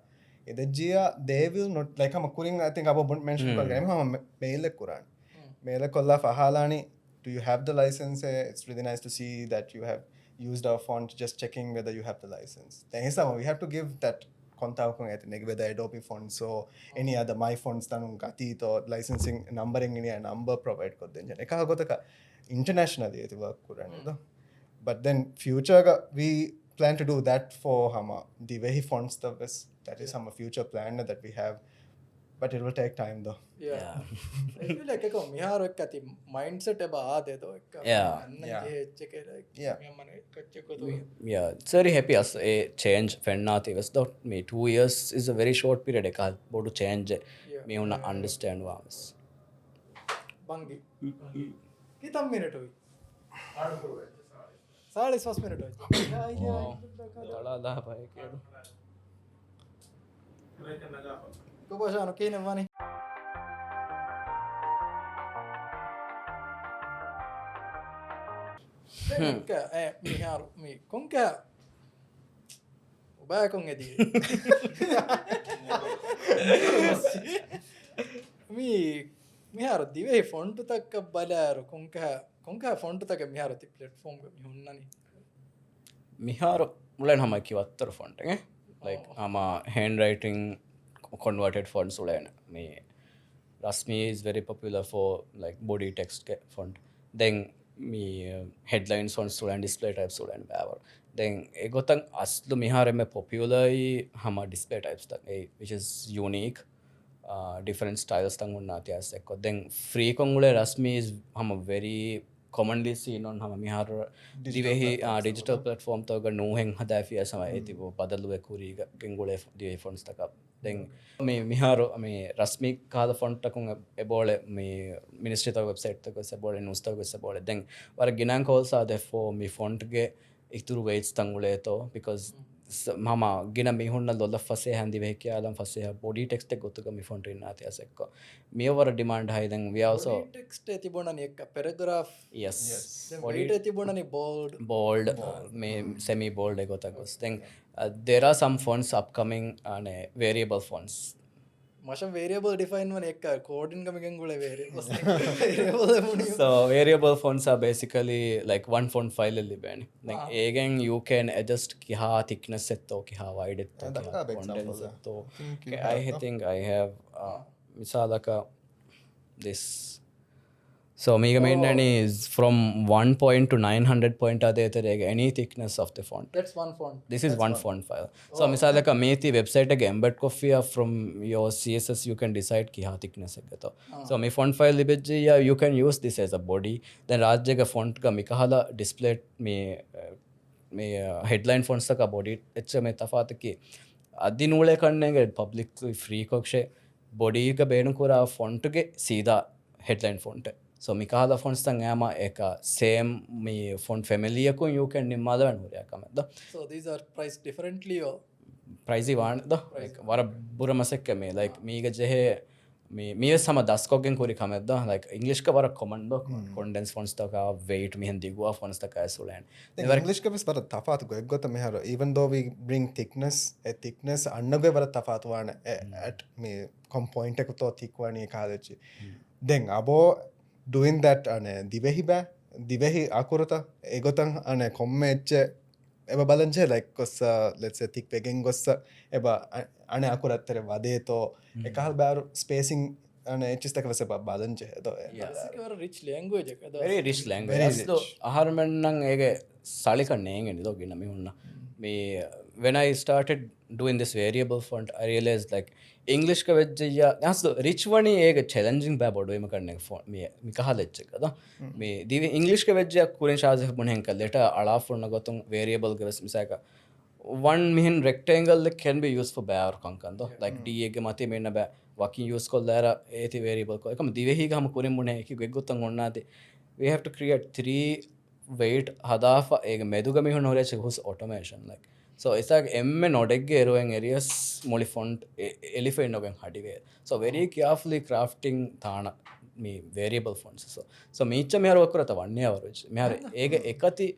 the Gia they will not like I'm kuring I think about mention mail kuran mail kolla fahalani. Do you have the license? It's really nice to see that you have used our font, just checking whether you have the license. Then we have to give that contact whether Adobe fonts or any other my fonts tanun gati to licensing numbering any number provide kodden eka gotaka internationally it work kurane. But then future we plan to do that for hama Dhivehi fonts that is some future plan that we have, but it will take time though. yeah I feel like ekko miharo ekkati mindset eba ade do ekka Yeah. annan je hechke like Yeah. mane kachko to Yeah, it's very happy as a change fennati was dot me 2 years is a very short period ekal bodu change me una understand was bangi kitam minute hoy 40 minute hoy dala da bhai ke ko bashano kine mani miharo mi konka ubaya kon edi mi miharo Dhivehi font takka balaru konka font takka miharo ti platform ga mihunnani miharo mulen hama kiwatter font ge like ama handwriting converted fonts ulena me Rasmi is very popular for like body text font. Then me headlines fonts and display types and whatever. Then egotan aslu mihare me popular hama display types tak which is unique. Different styles tang unna tias ekko. Then free kongule Rasmi is hama very commonly seen on hama mihar Dhivehi digital platform to ga no heng hada fi asama etibo badalu ekuri ga kengule Dhivehi fonts tak then me miharo me Rasmi kala font takun ebole me ministry ta website ta ko sebole news ta ko sebole then war ginan call sa de for me font ge ituru weights tangule to because mama gina me hunna lolla fase handi ve kyalam fase body text ek gotuga me font inna ati asekko me over demand high then we also body text tibonani ekka paragraph yes then weight tibonani bold me semi bold egotagos then there are some fonts upcoming and variable fonts masha variable define one ekka coding ga megen gule variable so variable fonts are basically like one font file li ben like again you can adjust kiha thickness setto kiha wide etto kiha content setto I think I have misalaka this so mega main is from 1 point to 900 point ade terege any thickness of the font. That's one font. This is one font file. So misalaka meeti website ge embed coffee from your CSS you can decide ki ha thickness ekto. So me font file libejji you can use this as a body. Then rajje ge font ga mikahala display me headline fonts ka body etche me tafat ki adinule kannege public free kokshe body ga benu kura font ge seeda headline font. So mikala fonts tang ama eka same me font family ko you can nimada vanuriya kamedda. So these are priced differently or pricey one the like vara bura masekke me like me ga jehe me sama dasko gen kori kamedda like English ka vara common do condense fonts ta ka weight me hendi go fonts ta ka sulen English ka vis vara tafat go egota me haro even though we bring thickness annago vara tafat wana at me com point ek to thick wani kalechi then abo doing that ane Dhivehi akurata egotan ane komme etche eba balanje like kossa let's say thick pegen gossa eba ane akurattere wade to ekal baru spacing ane etches taka vese balanje to yeah rich language ekada very rich language aslo aharmen nan ege salikanne engeni do gina me hunna me when I started doing this variable font I realized like English ka vejja aslo rich wani ege challenging ba bodo em karne font me kahalechche kada me divi English ka vejja kuren Shazif bunen ka letter ala font gotum variable ga misaka one mean rectangle can be used for bar kankando like d ge mate menna ba working use kollara eti variable ko ekam Dhivehi ga ham kuren bunen ki geggotan onnade we have to create 3 weight hadafa ege meduga me hon horeche hus automation like so isak emme nodegge eruwen areas moli font elephant nogen hadiwe so very carefully crafting thana me variable fonts so mecha me haro kurata wanne avaruj me har ege ekati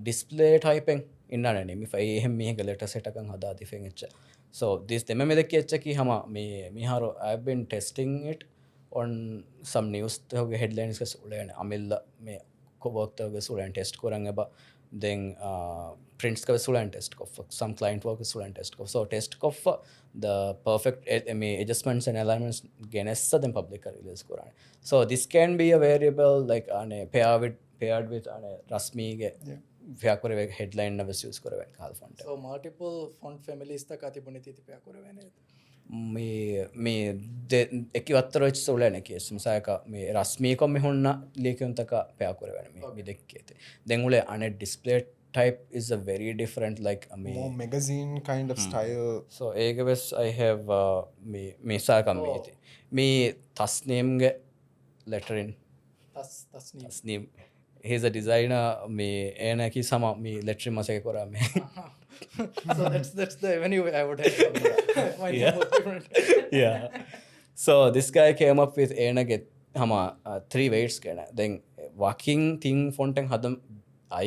display typing innane me fa ehem mehege letter set akan hada difen etcha so this demme me dekki etcha ki hama me haro I have been testing it on some news toge headlines ka sulene amilla me ko work toge sulen test koran eba then prints ka sulen test ko some client work sulen test ko so test ko the perfect me adjustments and alignments genessa then public ka release koran so this can be a variable like ane paired with ane rasmi ge vyakore headline na use koraven kal font so multiple font families ta kati buniti ti pya koravene මේ එක අත්තරච් සුලන කියෙස් මසායක මේ රස්මීකොම් මෙහොන්න ලියකුන්තක පෑකුරවන මේ දෙක්කේත දෙංගුලේ අන display type is a very different like more magazine kind of style so ඒගවෙස් I have මේ සාකම් මේති මේ තස්නේම්ගේ lettering තස්නීම් he's a designer මේ ඒනකි සම මේ lettering මසක කරා මේ so that's the avenue I would have find yeah. more different yeah so this guy came up with enage hama 3 weights kana then walking thing fonten hadam I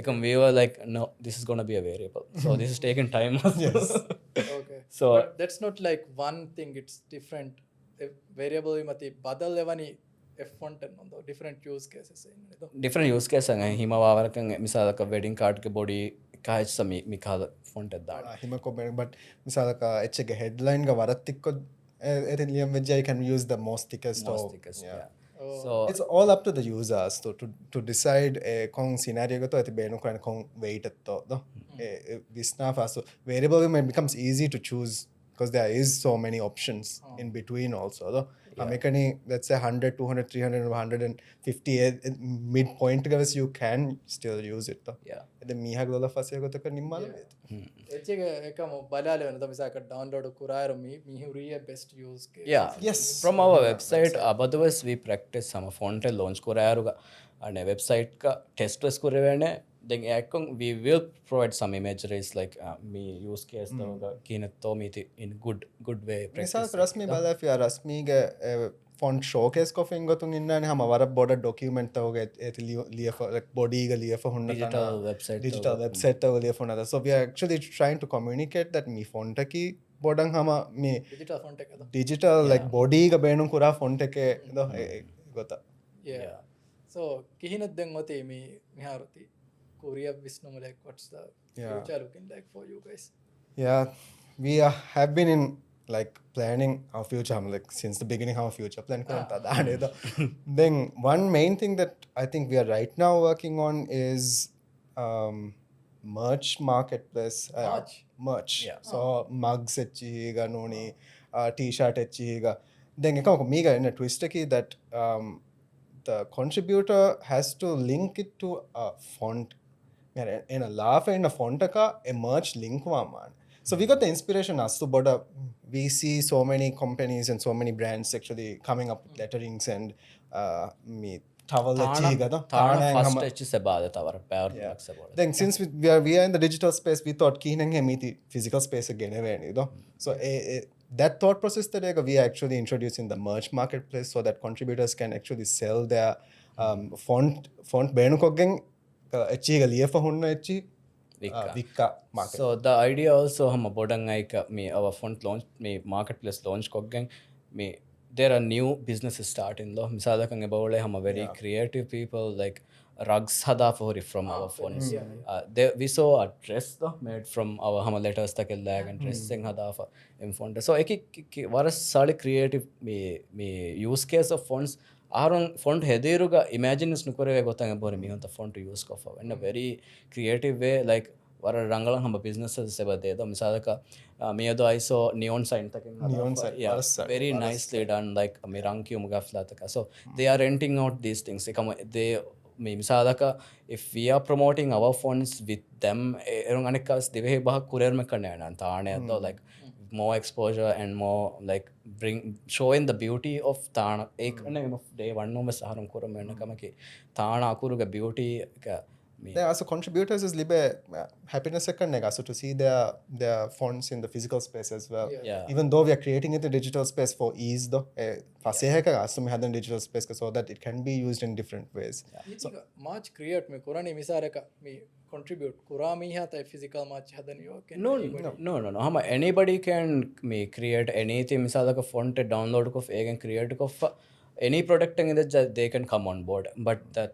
ekam we were like no this is going to be a variable so this is taking time yes okay so but that's not like one thing it's different variable mati badal evani f font and different use cases different use case anga hima wawarakan misalaka wedding card ke body කාච සමී මිකාල font දාන හිම comment but මිසාලක එච් එක headline එක වරත් එක්ක එතන ලියම් වෙච්ච I can use the most thickest yeah. So it's all up to the users to decide kon scenario එක to ඇති බේනු කරන kon weight එක්ක do visna faso variable becomes easy to choose because there is so many options in between also though Americani let's say 100 200 300 150 midpoint guys you can still use it though yeah the miha gola fase ko to nimmala H එක එකම බලලා වෙන තමයිසක download කුරාර මිහුරිය best use case yeah yes from our website abadwas we practice some font launch korayaruga ane website ka test test korevene then ekon we will provide some imageries like me use case the kinetto meeti in good way misal rasmi bala fi rasmi ge font showcase ko fingotun innane hama wara border document tawge et liya for like body ga liya for hunna digital website taw liya for so we are actually trying to communicate that me font ki bodan hama me digital font එක digital like body ga beenun kura font එක do gota yeah so kihinat den ote me miharuti Korea Visnum like what's the future looking like for you guys yeah we have been in like planning our future like since the beginning our future plan karanta dane then one main thing that I think we are right now working on is merch marketplace merch yeah. so mugs echi ga noni t-shirt echi ga then ekam mega in a twist ki that the contributor has to link it to a font in a laugh in a font ka a merch link wa man so we got the inspiration as to but we see so many companies and so many brands actually coming up with letterings and me towel echiga thana first echi sebada tawara power box sebada then since we are in the digital space we thought keenan hemiti physical space again eveni do so that thought process that we are actually introducing the merch marketplace so that contributors can actually sell their font benukoggen echiga liya hunna echi vikka market so the idea also hama bodan aika me our font launch me marketplace launch koggen me there are new businesses starting lo misala kan ebawle hama very creative people like rugs hada for from our fonts we saw a dress though made from our hama letters takella and dressing hada for in font so ek var sali creative me use case of fonts aron font hediruga imagines nukoreve gotanga bore me on the font use ko for in a very creative way like war rangalan hamba businesses sebade do misalaka me do I saw neon sign taken neon sign very nicely done like me ranki umugafla taka so they are renting out these things they me misalaka if we are promoting our fonts with them erong anekas Dhivehi bah courier me kanne ana taane do like more exposure and more like showing the beauty of Tana ek of day one no me saharam kuram enna kamaki Tana Akuru ga beauty ka They also contributors is libe happiness second also to see their fonts in the physical space as well. Yeah. Even though we are creating it in digital space for ease though. Faseheka also we had in digital space so that it can be used in different ways. So much create me kurani misareka me contribute kurami hata physical much hadaniyo no hama anybody can me create anything misalaka font download ko again create ko any product in that they can come on board, but the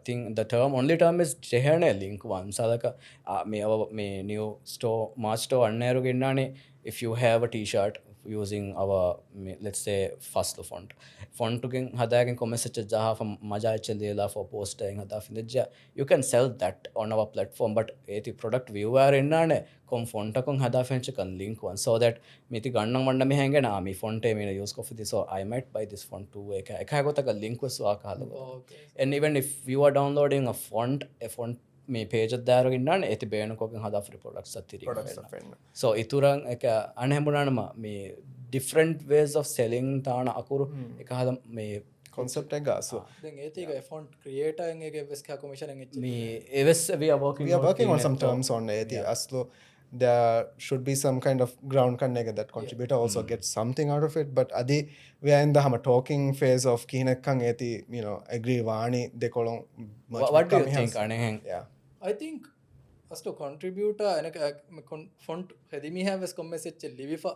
only term is chehane link one misalaka me new store March store anneru ginnani if you have a t-shirt using our let's say first font again hadagen message jaha for maja chelila for posting hada finja you can sell that on our platform, but eti product viewer innane kom font kon hada fench kan link one so that miti gannam manda me hangena me font e me use ko so I might buy this font too eka gotaka link so akala. And even if you are downloading a font මේ page එක දාරගෙන ඉන්නන්නේ ඒති බේනකෝගෙන් හදා free products අතිරි so ඉතුරුන් එක අනහැමුණානම මේ different ways of selling තාන අකුරු එක හදා මේ concept එක ගාසු දැන් ඒතික font creator එකගේ වෙස් කා කොමිෂන් එකෙන් මේ එවස් we are working on some terms on ඒති aslo there should be some kind of ground connect that contributor also gets something out of it, but adi we are in the talking phase of kinekkan eti agree wani de kolon what do you think anehen I think as to contributor and font hedimi have as message livifa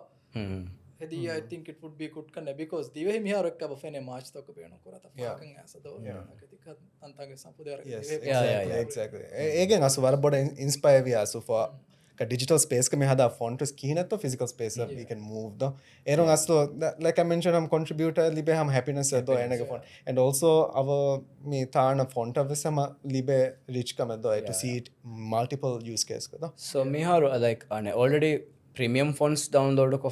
hedi I think it would be good kan because Dhivehi mihar ekka bafene match to ko beno korata fakan asado akatika antange sampudara exactly again asu war boda inspire we asu for digital space ka me hada font is key to physical space we can move the eron asto like I mentioned am contributor libe ham happiness do enage font and also our me thana font of sama libe rich kam do to see it multiple use case ka so me har like already premium fonts download ko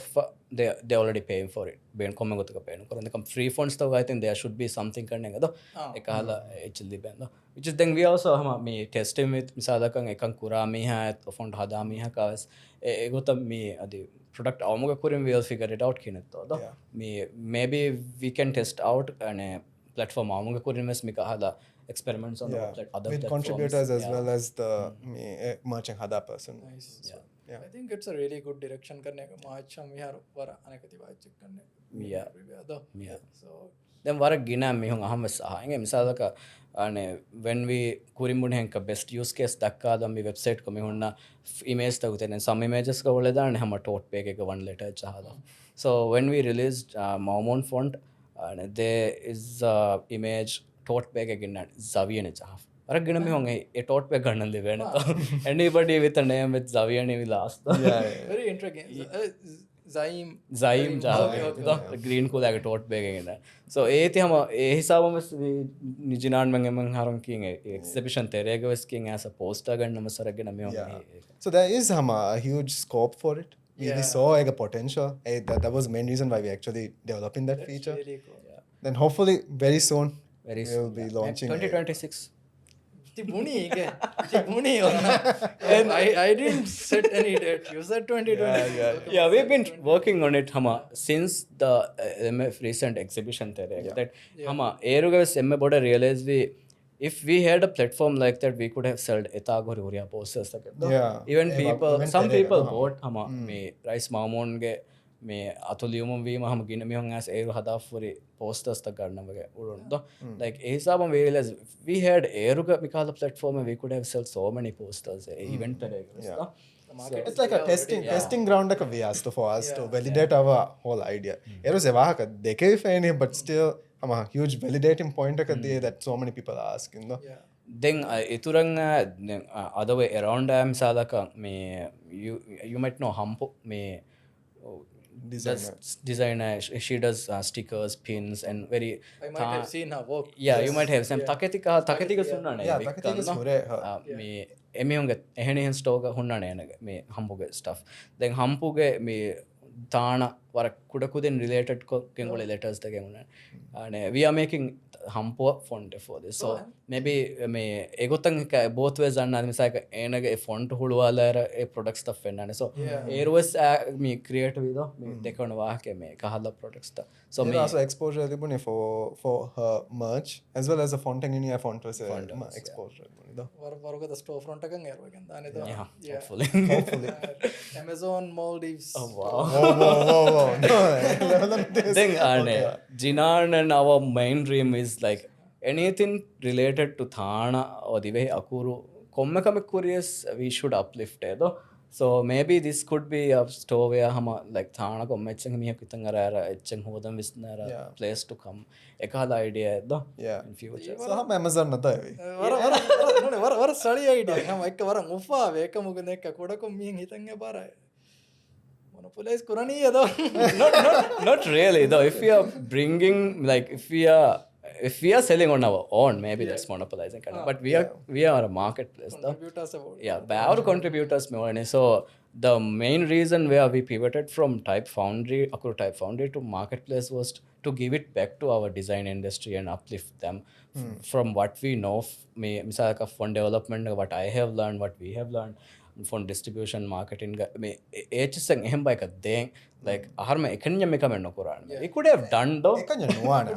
they already paying for it ben komme gotuka paying koranda kam free fonts to I think there should be something karne ga do ekala actually ben do which is then we also hama me testing with misalakan ekan kurami ha font hadami ha kawas egota me adi product amuga kurim we'll figure it out kinetto do me maybe we can test out and platform amuga kurim mes mika hada experiments on other with platforms contributors as well as the merchant hada person. Nice. I think it's a really good direction karne ka match हम यार वरा अनेकति बात check करने so then वरा गिना me हूँ हम सहायंगे मिसाल का अने when we कुरिमुने हैं का best use case दक्का तो हम website को में हूँ ना image तक उतने some images का बोले दाने हम tote पे के one letter चाहता so when we released Maumon font there is image tote पे के गिना Xavier ने चाहा අරගෙන මේ හොන් ඒ ටෝට් එක ගන්න දෙවෙන anybody with a name with Xavier name last very interesting Zaim green को लागे टोट पे गए so ඒ थे हम ඒ हिसाब में निजिनान में हम हारों किंग exhibition तेरे के वस किंग ऐसा poster गन नमस अरගෙන में so there is a huge scope for it we saw a potential that was main reason why we actually developing that feature really cool. Then hopefully very soon we'll be launching 2026 Tibuni and I didn't set any date. You said 2020. Yeah, we've been working on it hama since the MF recent exhibition that hama erugas emme boda realize we if we had a platform like that we could have sold etagori uria posters even people some people bought hama me rice mamon ge මේ අතුලියුම වීම හම ගින මිහන් ඇස් ඒරු හදා ෆොරි posters ta ganna wage ulundu like e hisabam we realize we had eruga mikala platform we could have sold so many posters event it's like a testing ground like we asked for us to validate our whole idea eru se wahaka deke fine but still a huge validating point ekadi that so many people are asking then ituran other way around am salaka me you might know hampu me designer she does stickers pins and very I might have seen her work you might have some taketika sunna ne me emihunge ehene hen store ga hunna ne me hampuge stuff then hampuge me thana වර කුඩකුදෙන් related කෙන්ගොල letters දෙකෙන් උන and we are making hampo font for this so maybe මේ ඒගොතන් both ways අන්න මිසක ඒනගේ font හුළුවාලා ඒ product stuff වෙන්නනේ so ඒරුවස් මේ creative විදෝ මේ දෙකන වාහකේ මේ කහලා product stuff so me also exposure තිබුණේ for her merch as well as a font engineer font was exposure තිබුණේ වරගත store front එකෙන් ඒරුවගෙන් දානේ දා hopefully Amazon Maldives whoa then Jinan and our main dream is like anything related to Thana or Dhivehi Akuru kommekame curious we should uplift edo so maybe this could be a store where hama like Thana kommecheng miha kitangara echeng hodam visnara place to come ekala idea edo in future so hama Amazon nada වර සඩි idea හම එක වර මුෆා වේක මුගන එක කොඩකො මින් හිතන්නේ බරයි monopolize කරණීය දෝ not really though if we are bringing like if we are selling on our own maybe that's monopolizing but we are a marketplace though by our contributors more so the main reason where we pivoted from Akuru Type Foundry to marketplace was to give it back to our design industry and uplift them from what we know me misalaka font development what I have learned what we have learned font distribution marketing me hsang eham bike deng like aharma ekanya me comment nokoran we could have done though ekanya nuwana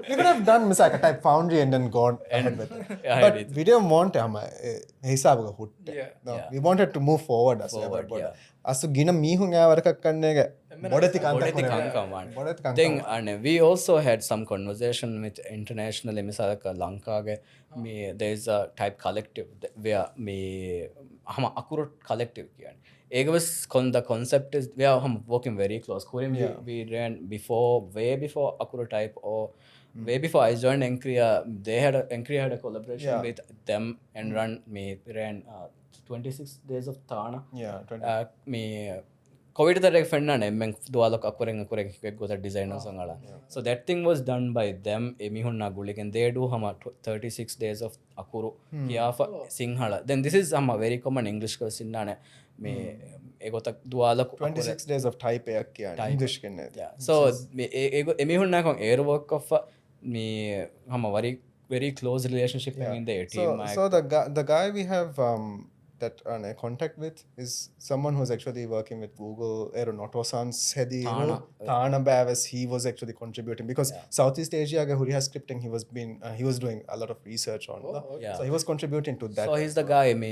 we could have done misaka type foundry and then gone ahead with it but we didn't want hama hisabaga hutte no we wanted to move forward as ever but asu gina mihun awaraka kannege bodati kanka thing and we also had some conversation with internationally misalaka Lanka ge me there is a type collective where me hama Akuru collective kiyan Egwas the concept is we are working very close. We ran way before Akuru Type or way before I joined Encrea. Encrea had a collaboration with them and ran 26 days of Thana. Me COVID tarek fenna ne men dualok akureng go the designers angala. So that thing was done by them. Emihun na guliken they do hama 36 days of Akuru. Yeah for Sinhala. Then this is very common English question na ne. Me egota duala 26 days of type ek kiya English kenne so me emihun na kon air work of me hama very close relationship in the team so the guy we have that contact with is someone who's actually working with Google Aeronautosan's Hedi Thana Bavis he was actually contributing because Southeast Asia ga Huriha scripting he was doing a lot of research on so he was contributing to that so he's the guy me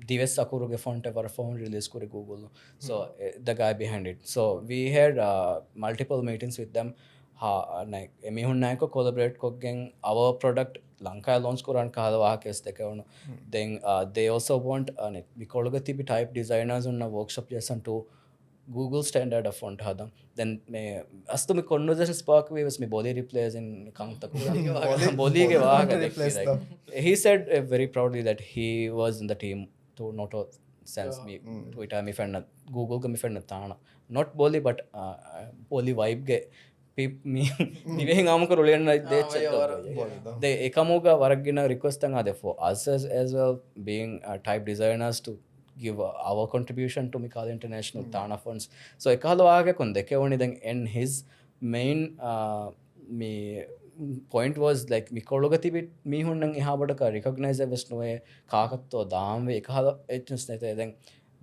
Dhivehi Akuru ge font ever phone release kore Google so the guy behind it so we had multiple meetings with them like emihun nayko collaborate kogen our product Lanka launch koran kahala wahakes dekawunu then they also want we kologati bi type designers unna workshop chesan to Google standard of font hadam then me astu me conversation spark we was me boli replace in kangta boli ge wahaga like he said very proudly that he was in the team to not sense me Twitter me friend Google ge me friend Thana not boli but boli vibe ge Dhivehi amaka rulen they ekamuga waragina request anga for us as well being type designers to give our contribution to Mikal International Thana funds so ekala waage kon deke oni then and his main me point was like mikologati bit mihun nang eha badaka recognize evest noe kakatto daam we ekala etchens nete then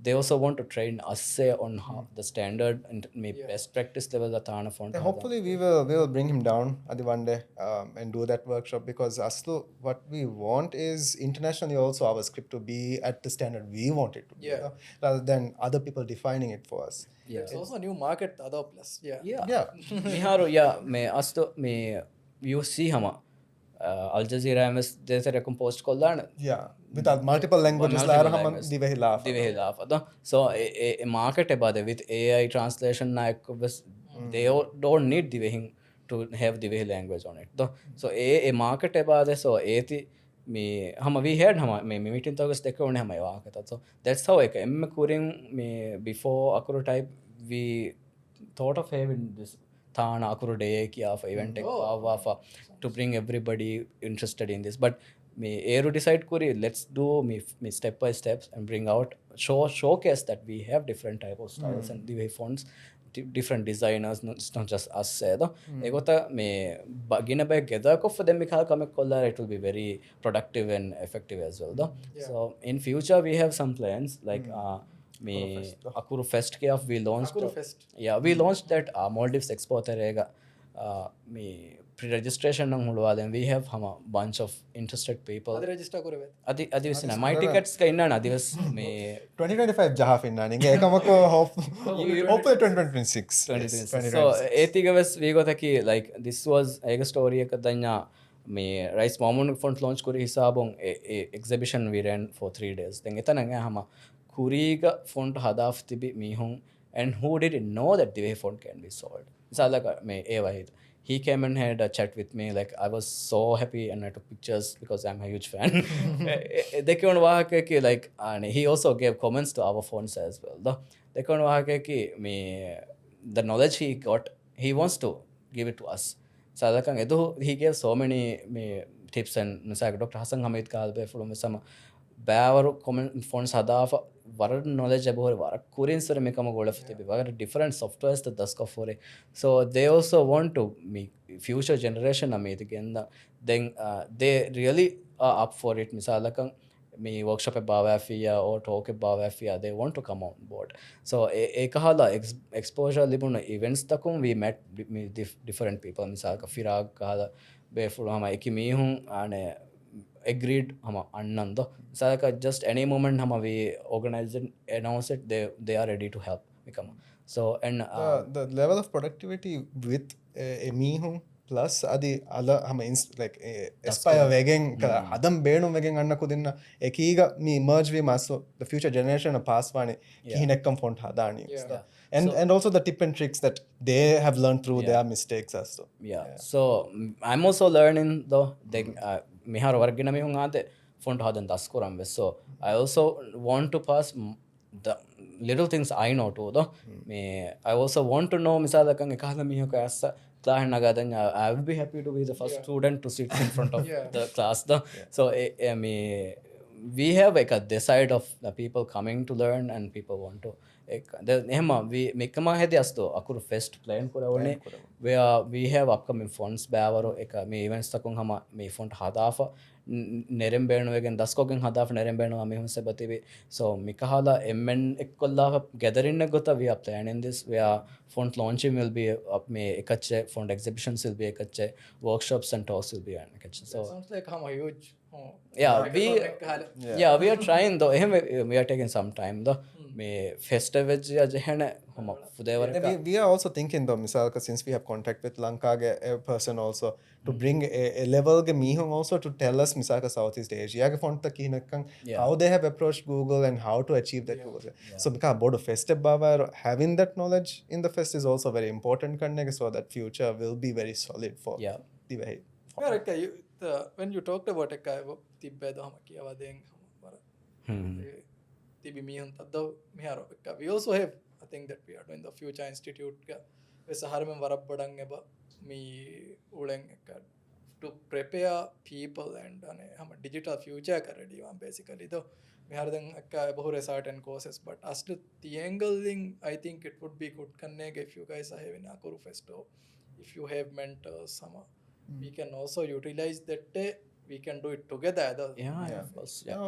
they also want to train us on how the standard and best practice level of Thana font. Hopefully we will bring him down at the one day and do that workshop because Aslu what we want is internationally also our script to be at the standard we want it to be rather than other people defining it for us. It's also a new market other plus Miharu me astu me you see hama Al Jazeera MS जैसे रकम post को लाना with multiple languages ला रहा हम Dhivehi laugh अदा so a market है बादे with AI translation ना एक बस they don't need Dhivehi to have Dhivehi language on it तो so a market है बादे so थी me we had me meeting तो अगस्त देखो उन्हें हमें वहाँ करता so that's how एक curing me before Akuru Type we thought of having this Thana Akuru Day kiya for event to bring everybody interested in this but me eru decide kuri let's do me step by steps and bring out showcase that we have different type of styles and Dhivehi fonts different designers, it's not just us edo egota me bagina ba geda ko for them mikha come kolla it will be very productive and effective as well though. So in future we have some plans like me Akuru Fest ke of we launched Akuru Fest. yeah we launched that Maldives Expo terega me pre-registration nang hulwa then we have hama bunch of interested people ಅದು register ಕೊರಬೇಕು adi visina my tickets ka inna adiwas me 2025 jaha finna ninge ekamako hopefully 2026 so etigaves we got ki like this was ega story එක දanya me rice momun font launch kuri hisabon exhibition we ran for 3 days then etana nga hama kuriga font hadaf tibi mihun and who didn't know that the way font can be sold misalaga me evahid he came and had a chat with me like I was so happy and I took pictures because I'm a huge fan they kon wahake ki like and he also gave comments to our phones as well though they kon wahake ki me the knowledge he got he wants to give it to us sadakang edu he gave so many me tips and misal Dr. Hassan Hamid kalbe from some bævaru comment phones hadafa war knowledge about war kurin sir me kama gola fite war different softwares the daska for so they also want to me future generation amid again then they really are up for it misalakang me workshop bawa fiya or talk bawa fiya they want to come on board so ekahala exposure libuna events takum we met different people misalaka firag kahala be fulama ekimi hun ane agreed hama annando saka just any moment hama we organize it announce it they are ready to help become so and the level of productivity with a mihun plus adi ala hama like aspire wegen adam beenum wegen anna kudinna ekiga me merge we maso the future generation of pass vani kihinekkam font hadani and also the tip and tricks that they have learned through their mistakes also so I'm also learning though they mihar wargina mihun ade font hadan daskoram so I also want to pass the little things I know too though me I also want to know misalakang ekala mihun ka asa class nagadan I will be happy to be the first student to sit in front of the class though so me we have like a this side of the people coming to learn and people want to ehma we mekama hedi asto Akuru Fest plan korawne where we have upcoming fonts bævaru eka me events takun hama me font hadafa nerem beenu wegen daskogen hadafa nerem beenu me hunse batibi so mikahala mn ekkolla gathering gota we are planning this where font launching will be up me ekache font exhibitions will be ekache workshops and talks will be ekache so sounds like how huge we are trying though we are taking some time though me festival ja jehne hama fudewarka we are also thinking though misalka since we have contact with Lanka a person also to bring a level ge mihun also to tell us misalka Southeast Asia ge font ta kihinakkan how they have approached Google and how to achieve that Google so mika board of fest baba having that knowledge in the fest is also very important kannege so that future will be very solid for Dhivehi. When you talked about ekka tibbe do hama kiyawa den tibi mihun tadda miharo ekka we also have I think that we are doing the future institute ga we saharmen warabbadan eba me ulen ekka to prepare people and ane hama digital future ka ready one basically though mihar den ekka bahure certain courses but asli tiengling I think it would be good kannege if you guys are having Akuru Fest if you have mentors sama we can also utilize that day we can do it together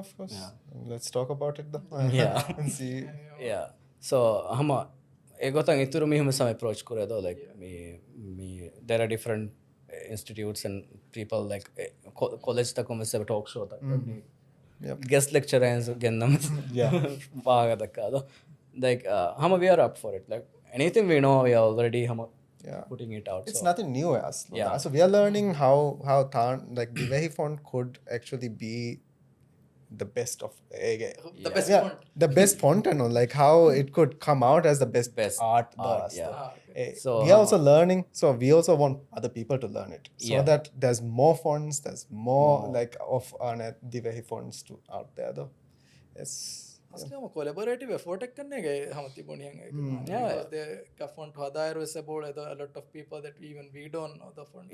of course let's talk about it though and see so hama egotang ituru mi hum some approach kore do like me there are different institutes and people like college ta come se talk show ta guest lecturers gennam baga dakka like hama we are up for it like anything we know we are already hama putting it out it's nothing new as so we are learning how like Dhivehi font could actually be the best of the best font and all like how it could come out as the best art so we are also learning so we also want other people to learn it so that there's more fonts there's more like of Dhivehi fonts to out there though it's asli hama collaborative effort ek kanne ge hama tibuni hanga the ka font hadairo is about a lot of people that even we don't know the font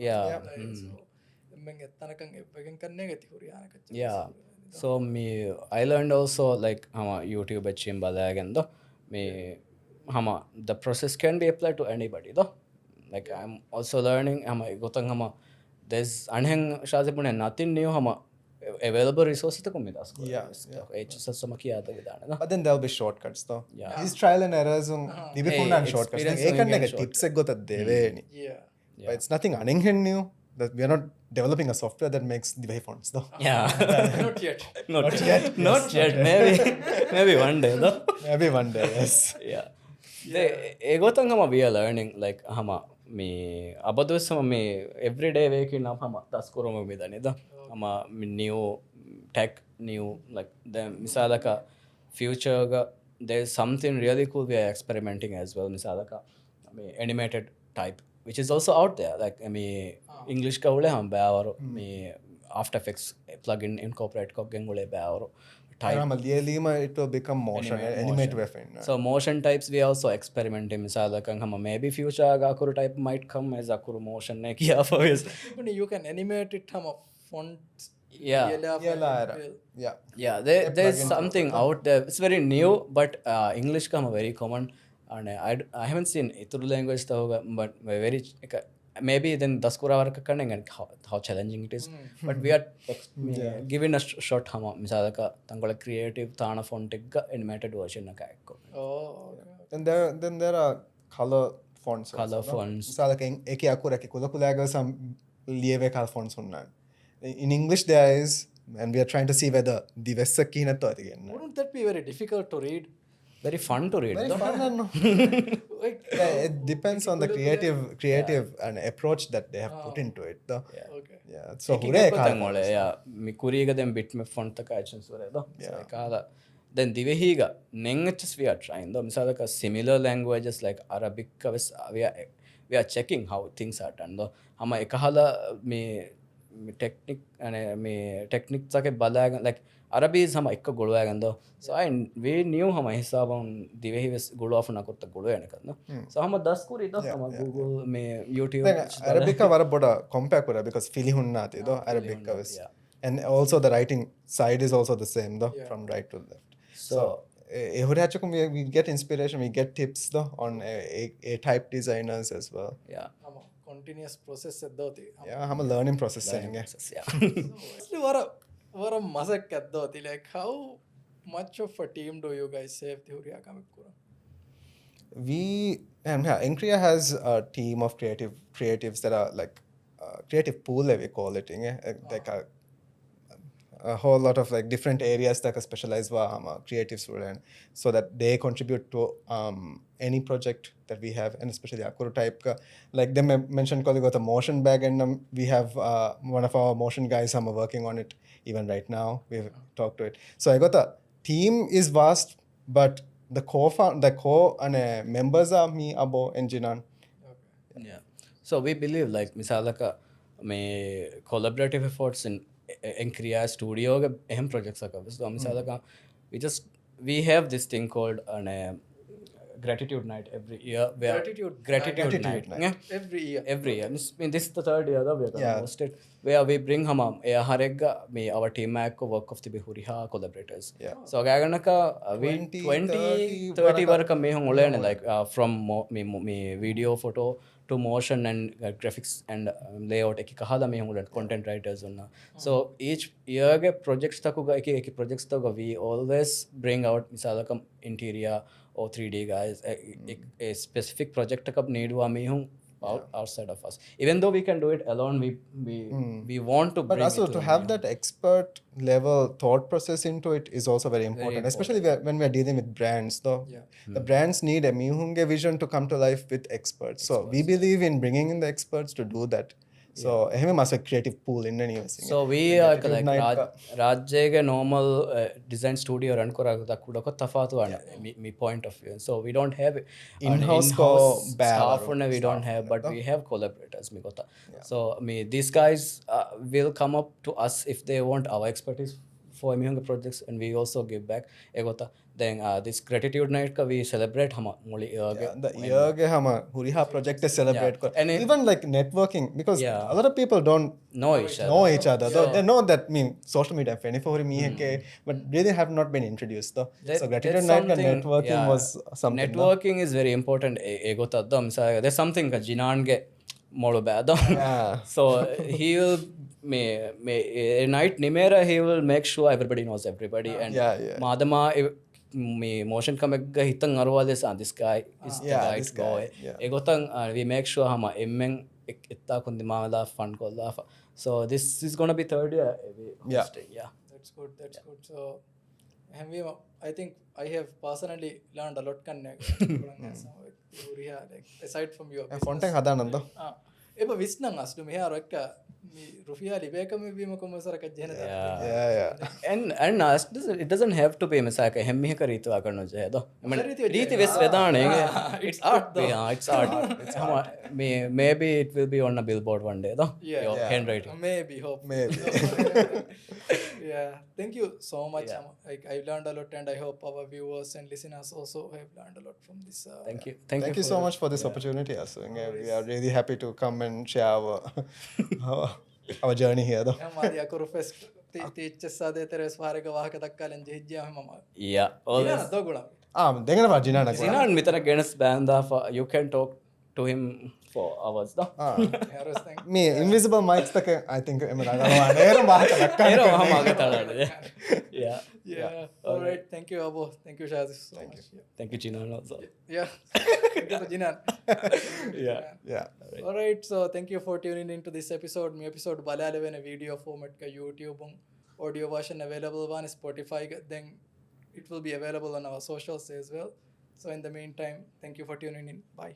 so men ettanakan evgen kanne ge tihuri ana so me I learned also like hama YouTube achim balagendo me the process can be applied to anybody though. Like I'm also learning gotang there's anheng Shazif nothing new available resources to come das ko HSS kiya da vidana But then there'll be shortcuts though. Yeah. These trial and errors dibe Hey, phone shortcuts. experience Like again ekannega tips ek gota deveni. Yeah. But it's nothing anheng new. That we are not developing a software that makes Dhivehi fonts though. yeah Not yet. not yet maybe one day though. Maybe one day, yes. Yeah. ඒගොතන් we are learning like me අබදවස්සම me everyday waking up tas කරම මෙදනේද new tech new like the misalaka future there's something really cool we are experimenting as well misalaka animated type which is also out there like English ka ule බෑවරු me After Effects plugin incorporate kokken ule බෑවරු It will become motion, animated effect. So motion types we also experimenting misalaka maybe future Akuru type might come as Akuru motion ne kiya for is But you can animate it fonts. Yeah. Yeah. There's something out there. It's very new, but English come very common, and I haven't seen ituru language though, but very maybe then daskura work karne and how challenging it is. But we are giving a short misalaka tangola creative thana font animated version na kaiko. Oh. Then there are color fonts. Color fonts. Misalaka Encrea Studio kula kulaga some lieve color fonts unnan. In English there is, and we are trying to see whether Dhivehi kinatto again. Wouldn't that be very difficult to read? Very fun to read. Very though. fun, no? It depends on the creative and approach that they have put into it. Though. Okay. Yeah. So mi kuriga den bit me font taka actions wore do. So kala then Dhivehi ga nengaches we are trying though misalaka similar languages like Arabic we are checking how things are done though. Hama ekahala me technique me technique take balaga like Arabi is ekka goluwagan though. So we knew hisaban Dhivehi was golu of nakotta golu enakadna. So 10 kuri though Google me YouTube Arabic vara boda compare kura because fili hunnati though Arabic was. And also the writing side is also the same though from right to left. So we get inspiration, we get tips though on a type designers as well. Yeah. Continuous process eddoti. Yeah, I'm a learning process saying. Actually, what a masak eddoti. Like how much of a team do you guys save the Huriya Kamikura? Encrea has a team of creatives that are like creative pool we call it. Like a whole lot of like different areas that are specialized creative student so that they contribute to any project that we have, and especially Akuru Type like they mentioned calling got a motion bag, and we have one of our motion guys working on it even right now. We've talked to it. So I got a team is vast, but the core and members are me, Abo, and Jinan. Yeah. So we believe like misalaka me collaborative efforts in Encrea Studio ehem projects are so misalaka we have this thing called gratitude night every year gratitude night. Yeah? Every year. This is the third year that we are going to host it, where we bring our team work of the Huriya collaborators. So gaganaka we 20-30 work me like from me video photo to motion and graphics and layout content writers so each year projects projects we always bring out misalaka interior or 3D guys a specific project need outside of us, even though we can do it alone. We want to bring but also it to have that expert level thought process into it is also very important. Especially when we are dealing with brands though. The brands need a mihunge vision to come to life with experts. So we believe in bringing in the experts to do that. So ehme mas a creative pool in any way. So we are like rajyege normal design studio run koragda kudako tafatu me point of view. So we don't have in-house staff we don't have, but we have collaborators me so these guys will come up to us if they want our expertise for emihunge projects and we also give back egota then this gratitude night ka we celebrate hama muli the year hama huriha project is celebrate And even like networking because Yeah. a lot of people don't know each other. know each other though they know that social media feni for me but really have not been introduced though so gratitude That's night and something- networking yeah. was something though. Networking is very important egotadda misalaga there's something ka jinange molu bad Yeah. so he will may a night nimera he will make sure everybody knows everybody and Yeah. madama me motion kamegga hitan arwale sa this guy is the Yeah, right this guy, boy yeah. egotan we make sure hama emmen itta kundi mala fun kolla so this is going to be third year we Yeah. hosting, yeah. That's good. That's good. So, I think I have personally learned a lot. Like aside from your fonten hadanando එබ විස්නං අස්ටු මෙහාර එක්ක rupiah ලිබේකම වීම කොමසරක ජන yeah and it doesn't have to be misaka hemmiheka රීතුවා කරනු ජයද රීතිය රීති වෙස් වෙදානේ it's art yeah it's art maybe it will be on a billboard one day though your handwriting maybe hope maybe yeah thank you so much like I learned a lot and I hope our viewers and listeners also have learned a lot from this thank you you so much for this opportunity also we are really happy to come and share our journey here though මාදී අකුරු fest තීච්චස් ආදේතරස් වාරක වාහක දක්කාලෙන් ජෙහිජ්ජාම මම yeah always දොගුණා dengana vajinana Sinan mitara genas banda you can talk to him for hours though Harris thank me invisible mics taka I think emana galwana era mahaka dakkana Ero hama talade yeah all right thank you Abo thank you Shazif so much thank you Jinan also yeah thank you Jinan yeah all right so thank you for tuning into this episode me episode balale vena video format ka YouTube audio version available on Spotify then it will be available on our socials as well so in the meantime thank you for tuning in bye